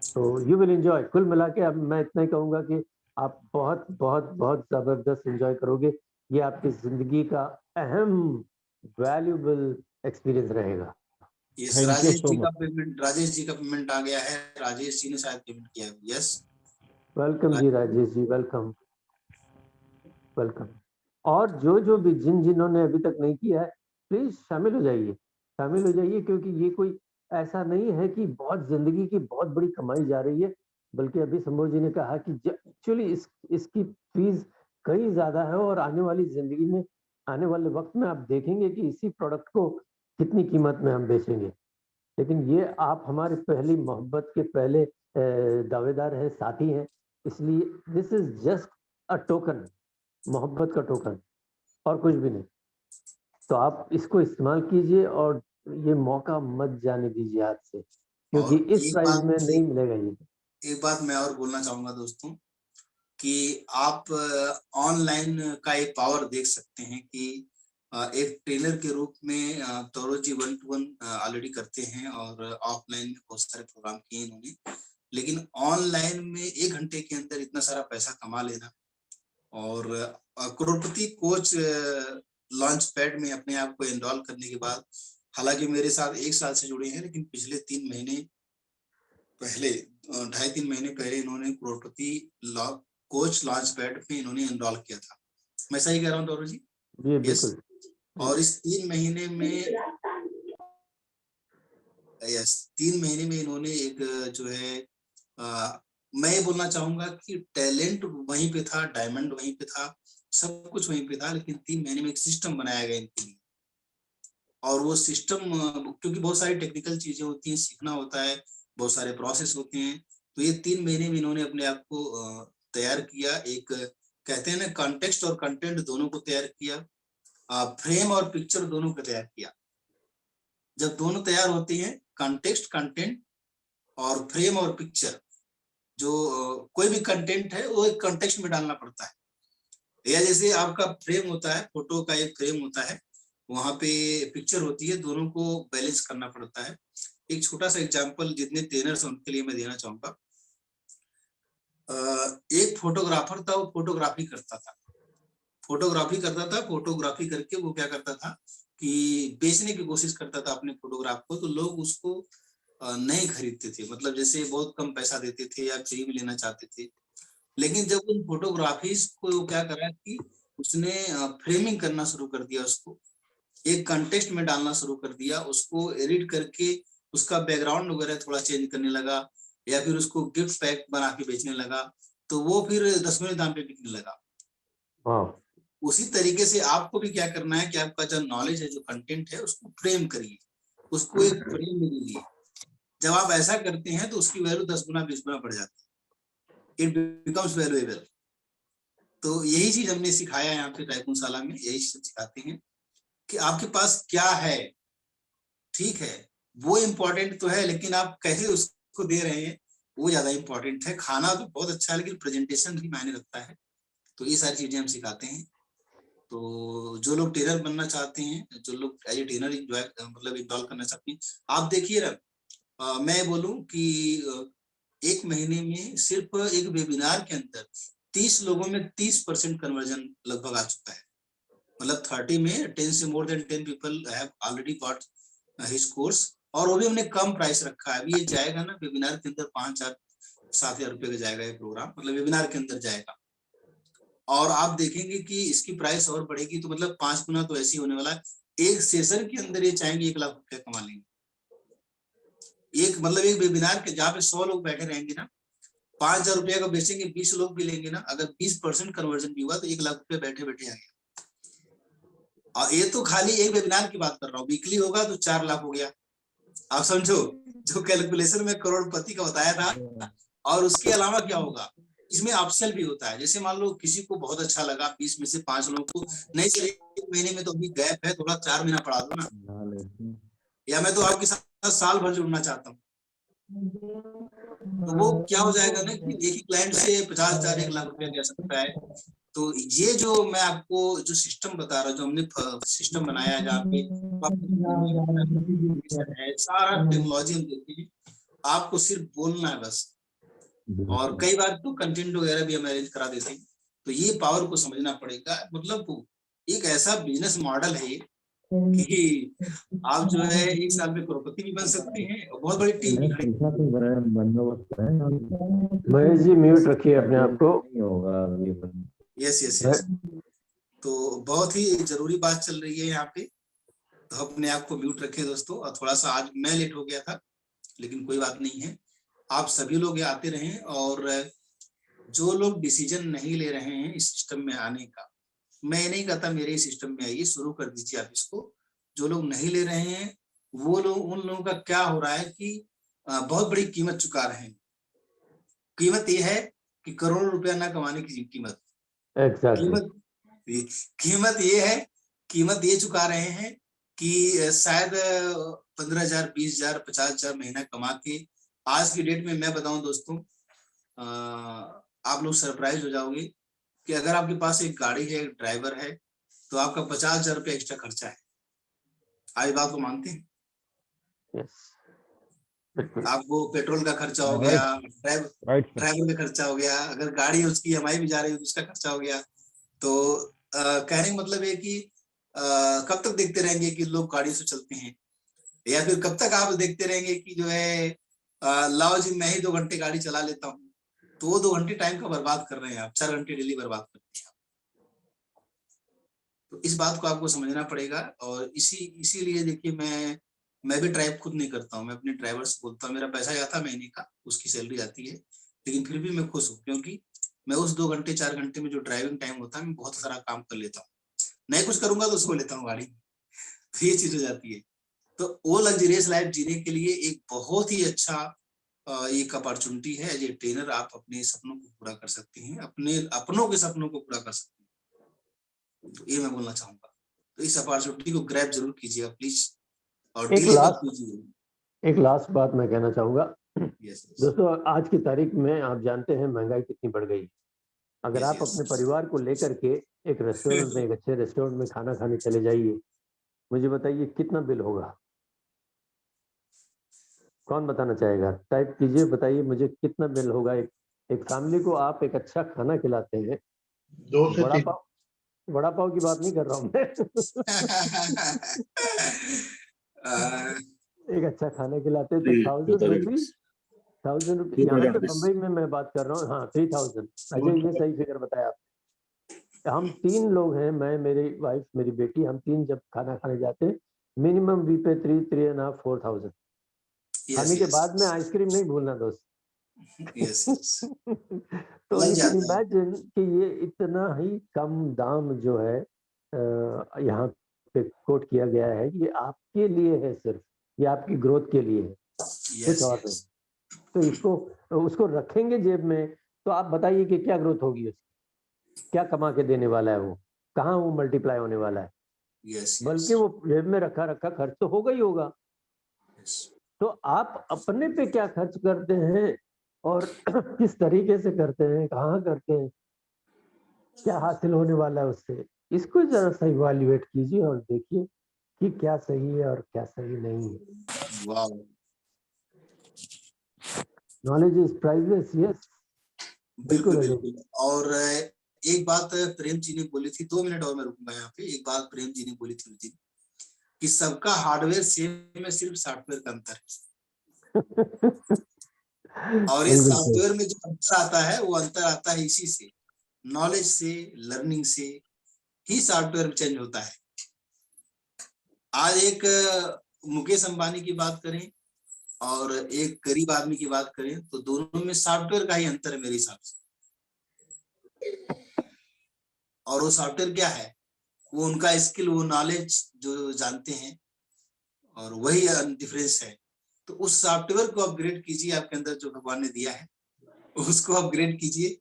तो यू विल एंजॉय। कुल मिला के अब मैं इतना ही कहूंगा कि आप बहुत बहुत बहुत जबरदस्त एंजॉय करोगे। ये आपकी जिंदगी का अहम वैल्यूबल एक्सपीरियंस रहेगा। यस, राजेश जी का पेमेंट आ गया है। राजेश जी ने शायद पेमेंट किया है। यस, वेलकम जी राजेश जी, वेलकम वेलकम। और जो भी जिन्होंने अभी तक नहीं किया है, प्लीज शामिल हो जाइए, शामिल हो जाइए, क्योंकि ये कोई ऐसा नहीं है कि बहुत जिंदगी की बहुत बड़ी कमाई जा रही है, बल्कि अभी संभव जी ने कहा कि एक्चुअली इसकी फीस कहीं ज्यादा है, और आने वाली जिंदगी में, आने वाले वक्त में आप देखेंगे कि इसी प्रोडक्ट को कितनी कीमत में हम बेचेंगे। लेकिन ये आप हमारे पहली मोहब्बत के पहले दावेदार हैं, साथी हैं, इसलिए this is just a token, मोहब्बत का टोकन और कुछ भी नहीं। तो आप इसको इस्तेमाल कीजिए और ये मौका मत जाने दीजिए हाथ से, क्योंकि इस प्राइस में नहीं मिलेगा ये। एक बात मैं और बोलना चाहूंगा दोस्तों, कि आप ऑनलाइन का एक पावर देख सकते हैं कि एक ट्रेनर के रूप में तौरू जी 1-to-1 ऑलरेडी करते हैं, और ऑफलाइन में बहुत सारे प्रोग्राम किए इन्होंने, लेकिन ऑनलाइन में 1 घंटे के अंदर इतना सारा पैसा कमा लेना, और करोड़पति कोच लॉन्च पैड में अपने आप को एनरोल करने के बाद, हालांकि मेरे साथ 1 साल से जुड़े हैं, लेकिन पिछले 3 महीने पहले, 2.5-3 महीने पहले इन्होंने करोड़पति कोच लॉन्च पैड पे इन्होंने एनरोल किया था। मैं सही कह रहा हूँ तौरू जी? जी बिल्कुल। और इस 3 महीने में इन्होंने एक जो है मैं ये बोलना चाहूंगा कि टैलेंट वहीं पे था, डायमंड वहीं पे था, सब कुछ वहीं पे था, लेकिन 3 महीने में एक सिस्टम बनाया गया इनके लिए। और वो सिस्टम, क्योंकि बहुत सारी टेक्निकल चीजें होती हैं, सीखना होता है, बहुत सारे प्रोसेस होते हैं, तो ये 3 महीने में इन्होंने अपने आप को तैयार किया। एक कहते हैं ना, कॉन्टेक्स्ट और कंटेंट दोनों को तैयार किया, फ्रेम और पिक्चर दोनों को तैयार किया। जब दोनों तैयार होते हैं, कॉन्टेक्स्ट, कंटेंट और फ्रेम और पिक्चर, जो कोई भी कंटेंट है वो एक कॉन्टेक्स्ट में डालना पड़ता है। या जैसे आपका फ्रेम होता है, फोटो का एक फ्रेम होता है, वहां पे पिक्चर होती है, दोनों को बैलेंस करना पड़ता है। एक छोटा सा एग्जांपल जितने ट्रेनर्स हैं उनके लिए मैं देना चाहूंगा। एक फोटोग्राफर था, वो फोटोग्राफी करता था, फोटोग्राफी करके वो क्या करता था कि बेचने की कोशिश करता था अपने फोटोग्राफ को, तो लोग उसको नहीं खरीदते थे, मतलब जैसे बहुत कम पैसा देते थे या फ्री में लेना चाहते थे। लेकिन जब उन फोटोग्राफीज को क्या करा कि उसने फ्रेमिंग करना शुरू कर दिया, उसको एक कंटेक्स्ट में डालना शुरू कर दिया, उसको एडिट करके उसका बैकग्राउंड वगैरह थोड़ा चेंज करने लगा, या फिर उसको गिफ्ट पैक बना के बेचने लगा, तो वो फिर 10वें दाम पे बिकने लगा। उसी तरीके से आपको भी क्या करना है कि आपका जो नॉलेज है, जो कंटेंट है, उसको फ्रेम करिए, उसको एक फ्रेम में लीजिए। जब आप ऐसा करते हैं तो उसकी वैल्यू 10 गुना 20 गुना बढ़ जाती है। It becomes valuable. तो यही चीज हमने सिखाया है यहाँ पे टाइकूनशाला में, यही चीज सिखाते हैं कि आपके पास क्या है, ठीक है वो इम्पोर्टेंट तो है, लेकिन आप कैसे उसको दे रहे हैं वो ज्यादा इम्पोर्टेंट है। खाना तो बहुत अच्छा है लेकिन प्रेजेंटेशन भी मायने रखता है। तो ये सारी चीजें हम सिखाते हैं। तो जो लोग ट्रेनर बनना चाहते हैं, जो लोग एज ए ट्रेनर मतलब इनरोल करना चाहते हैं, आप देखिए ना, मैं बोलूं कि 1 महीने में सिर्फ एक वेबिनार के अंदर 30 लोगों में 30% कन्वर्जन लगभग आ चुका है। मतलब 30 में 10 से more than 10 people have already got his course, और वो भी हमने कम प्राइस रखा है। अभी ये जाएगा ना वेबिनार के अंदर 5,000-7,000 रुपए का जाएगा ये प्रोग्राम, मतलब वेबिनार के अंदर जाएगा। और आप देखेंगे कि इसकी प्राइस और बढ़ेगी, तो मतलब 5 गुना तो ऐसे ही होने वाला है। एक सेशन के अंदर ये चाहेंगे 1 लाख रुपया कमा लेंगे। एक मतलब एक वेबिनार के जहाँ पे 100 लोग बैठे रहेंगे ना, 5,000 रुपया का बेचेंगे, 20 लोग भी लेंगे ना, अगर 20% कन्वर्जन भी हुआ तो 1 लाख रुपया बैठे बैठे आ गया। और ये तो खाली एक वेबिनार की बात कर रहा हूँ, वीकली होगा तो 4 लाख हो गया। आप समझो जो कैलकुलेशन में करोड़पति का बताया था। और उसके अलावा क्या होगा, इसमें अपसेल भी होता है। जैसे मान लो किसी को बहुत अच्छा लगा, 20 में से 5 लोगों को नहीं चले, 1 महीने में तो अभी गैप है, थोड़ा 4 महीना पढ़ा दो ना, या मैं तो आपके साथ साल भर जुड़ना चाहता हूँ, तो वो क्या हो जाएगा ना कि एक ही क्लाइंट से 50,000 1 लाख रुपया जा सकता है। तो ये जो मैं आपको जो सिस्टम बता रहा हूँ, जो हमने सिस्टम बनाया है जहाँ पे है, सारा टेक्नोलॉजी हम देते हैं, आपको सिर्फ बोलना है बस। और कई बार तो कंटेंट वगैरह भी हम अरेंज करा देते हैं। तो ये पावर को समझना पड़ेगा। मतलब एक ऐसा बिजनेस मॉडल है कि आप जो है 1 साल में करोड़पति भी बन सकते हैं और बहुत बड़ी टीम भी खड़ी। महेश जी म्यूट रखिए अपने आप को। Yes yes yes. तो बहुत ही जरूरी बात चल रही है यहाँ पे, तो अपने आप को म्यूट रखें दोस्तों। और थोड़ा सा आज मैं लेट हो गया था, लेकिन कोई बात नहीं है, आप सभी लोग आते रहें। और जो लोग डिसीजन नहीं ले रहे हैं इस सिस्टम में आने का, मैं नहीं कहता मेरे सिस्टम में आइए, शुरू कर दीजिए आप इसको। जो लोग नहीं ले रहे हैं वो लोग, उन लोगों का क्या हो रहा है कि बहुत बड़ी कीमत चुका रहे हैं। कीमत ये है कि करोड़ों रुपया ना कमाने की कीमत। कीमत ये है, कीमत ये चुका रहे हैं कि शायद 15,000, 20,000, 50,000 महीना कमा के, आज की डेट में मैं बताऊं दोस्तों, आप लोग सरप्राइज हो जाओगे कि अगर आपके पास एक गाड़ी है, एक ड्राइवर है, तो आपका 50,000 रुपया एक्स्ट्रा खर्चा है। आज बात को मानते हैं? आपको पेट्रोल का खर्चा हो गया, ड्राइवर का खर्चा हो गया, अगर गाड़ी उसकी EMI भी जा रही है तो उसका खर्चा हो गया। तो कहने का मतलब है कि कब तक देखते रहेंगे कि लोग गाड़ी से चलते हैं, या फिर कब तक आप देखते रहेंगे कि जो है लाओ जी मैं ही 2 घंटे गाड़ी चला लेता हूँ। तो वो 2 घंटे टाइम का बर्बाद कर रहे हैं आप, 4 घंटे डेली बर्बाद कर रहे हैं आप। तो इस बात को आपको समझना पड़ेगा। और इसीलिए देखिए मैं भी ड्राइव खुद नहीं करता हूँ, मैं अपने ड्राइवर से बोलता हूँ, मेरा पैसा जाता है महीने का, उसकी सैलरी आती है, लेकिन फिर भी मैं खुश हूँ, क्योंकि मैं उस 2 घंटे 4 घंटे में जो ड्राइविंग टाइम होता है, मैं बहुत सारा काम कर लेता हूँ। नहीं कुछ करूंगा तो उसको लेता हूँ गाड़ी। तो ये चीज हो जाती है। तो वो लग्जरियस लाइफ जीने के लिए एक बहुत ही अच्छा एक अपॉर्चुनिटी है। एज ए ट्रेनर आप अपने सपनों को पूरा कर सकते हैं, अपनों के सपनों को पूरा कर सकते हैं। तो ये मैं बोलना चाहूंगा। तो इस अपॉर्चुनिटी को ग्रैब जरूर कीजिएगा प्लीज, और डिले मत कीजिए। एक लास्ट बात मैं कहना चाहूंगा। दोस्तों आज की तारीख में आप जानते हैं महंगाई कितनी बढ़ गई। अगर आप अपने परिवार को लेकर के एक रेस्टोरेंट में, एक अच्छे रेस्टोरेंट में खाना खाने चले जाइए, मुझे बताइए कितना बिल होगा? कौन बताना चाहेगा? टाइप कीजिए, बताइए मुझे कितना बिल होगा। एक फैमिली को आप एक अच्छा खाना खिलाते हैं, 2 से 3 वड़ा पाव की बात नहीं कर रहा हूँ मैं। एक अच्छा खाना खिलाते हैं तो 1,000 रुपीज। यहाँ पे बम्बई में मैं बात कर रहा हूँ। हाँ 3,000। अजय ये सही फिगर बताया आप। हम 3 लोग हैं, मैं, मेरी वाइफ, मेरी बेटी, हम 3 जब खाना खाने जाते हैं मिनिमम वी पे 3.5 4,000। खाने के बाद में आइसक्रीम नहीं भूलना दोस्त। तो यू कैन इमेजिन कि ये इतना ही कम दाम जो है यहाँ पे कोट किया गया है, ये आपके लिए है, सिर्फ ये आपकी ग्रोथ के लिए है, कुछ और नहीं। तो उसको रखेंगे जेब में तो आप बताइए कि क्या ग्रोथ होगी उसकी, क्या कमा के देने वाला है वो, कहाँ वो मल्टीप्लाई होने वाला है। बल्कि वो जेब में रखा रखा खर्च तो होगा ही होगा। तो आप अपने पे क्या खर्च करते हैं और किस तरीके से करते हैं, कहाँ करते हैं, क्या हासिल होने वाला है उससे, इसको जरा सा इवैल्यूएट कीजिए और देखिए कि क्या सही है और क्या सही नहीं है। Knowledge is priceless. यस, बिल्कुल बिल्कुल। और एक बात प्रेम जी ने बोली थी, 2 मिनट और मैं रुकूंगा यहाँ पे। एक बात प्रेम जी ने बोली थी उस दिन कि सबका हार्डवेयर सेम है, सिर्फ सॉफ्टवेयर का अंतर है। और इस सॉफ्टवेयर में जो अंतर आता है वो अंतर आता है इसी से, नॉलेज से, लर्निंग से ही सॉफ्टवेयर चेंज होता है। आज एक मुकेश अंबानी की बात करें और एक गरीब आदमी की बात करें तो दोनों में सॉफ्टवेयर का ही अंतर है मेरे हिसाब से। और वो सॉफ्टवेयर क्या है, वो उनका स्किल, वो नॉलेज जो जानते हैं, और वही डिफरेंस है। तो उस सॉफ्टवेयर को अपग्रेड कीजिए, आपके अंदर जो भगवान ने दिया है उसको अपग्रेड कीजिए,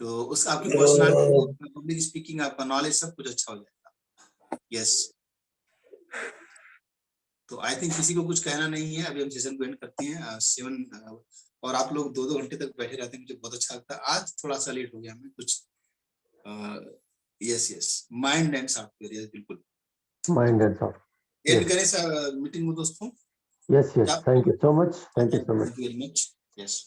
तो उस आपकी पर्सनालिटी, पब्लिक स्पीकिंग, आपका नॉलेज, सब कुछ अच्छा हो जाएगा। यस, तो आई थिंक किसी को कुछ कहना नहीं है। अभी हम सेशन को एंड करते हैं 7 और आप लोग 2-2 घंटे तक बैठे रहते हैं, मुझे बहुत अच्छा लगता है। आज थोड़ा सा लेट हो गया हमें कुछ। Yes, mind and software, yes बिल्कुल, माइंड एंड सॉफ्टवेयर। एंड करें मीटिंग में दोस्तों। Yes, thank you so much, thank you so much. Very much. Yes.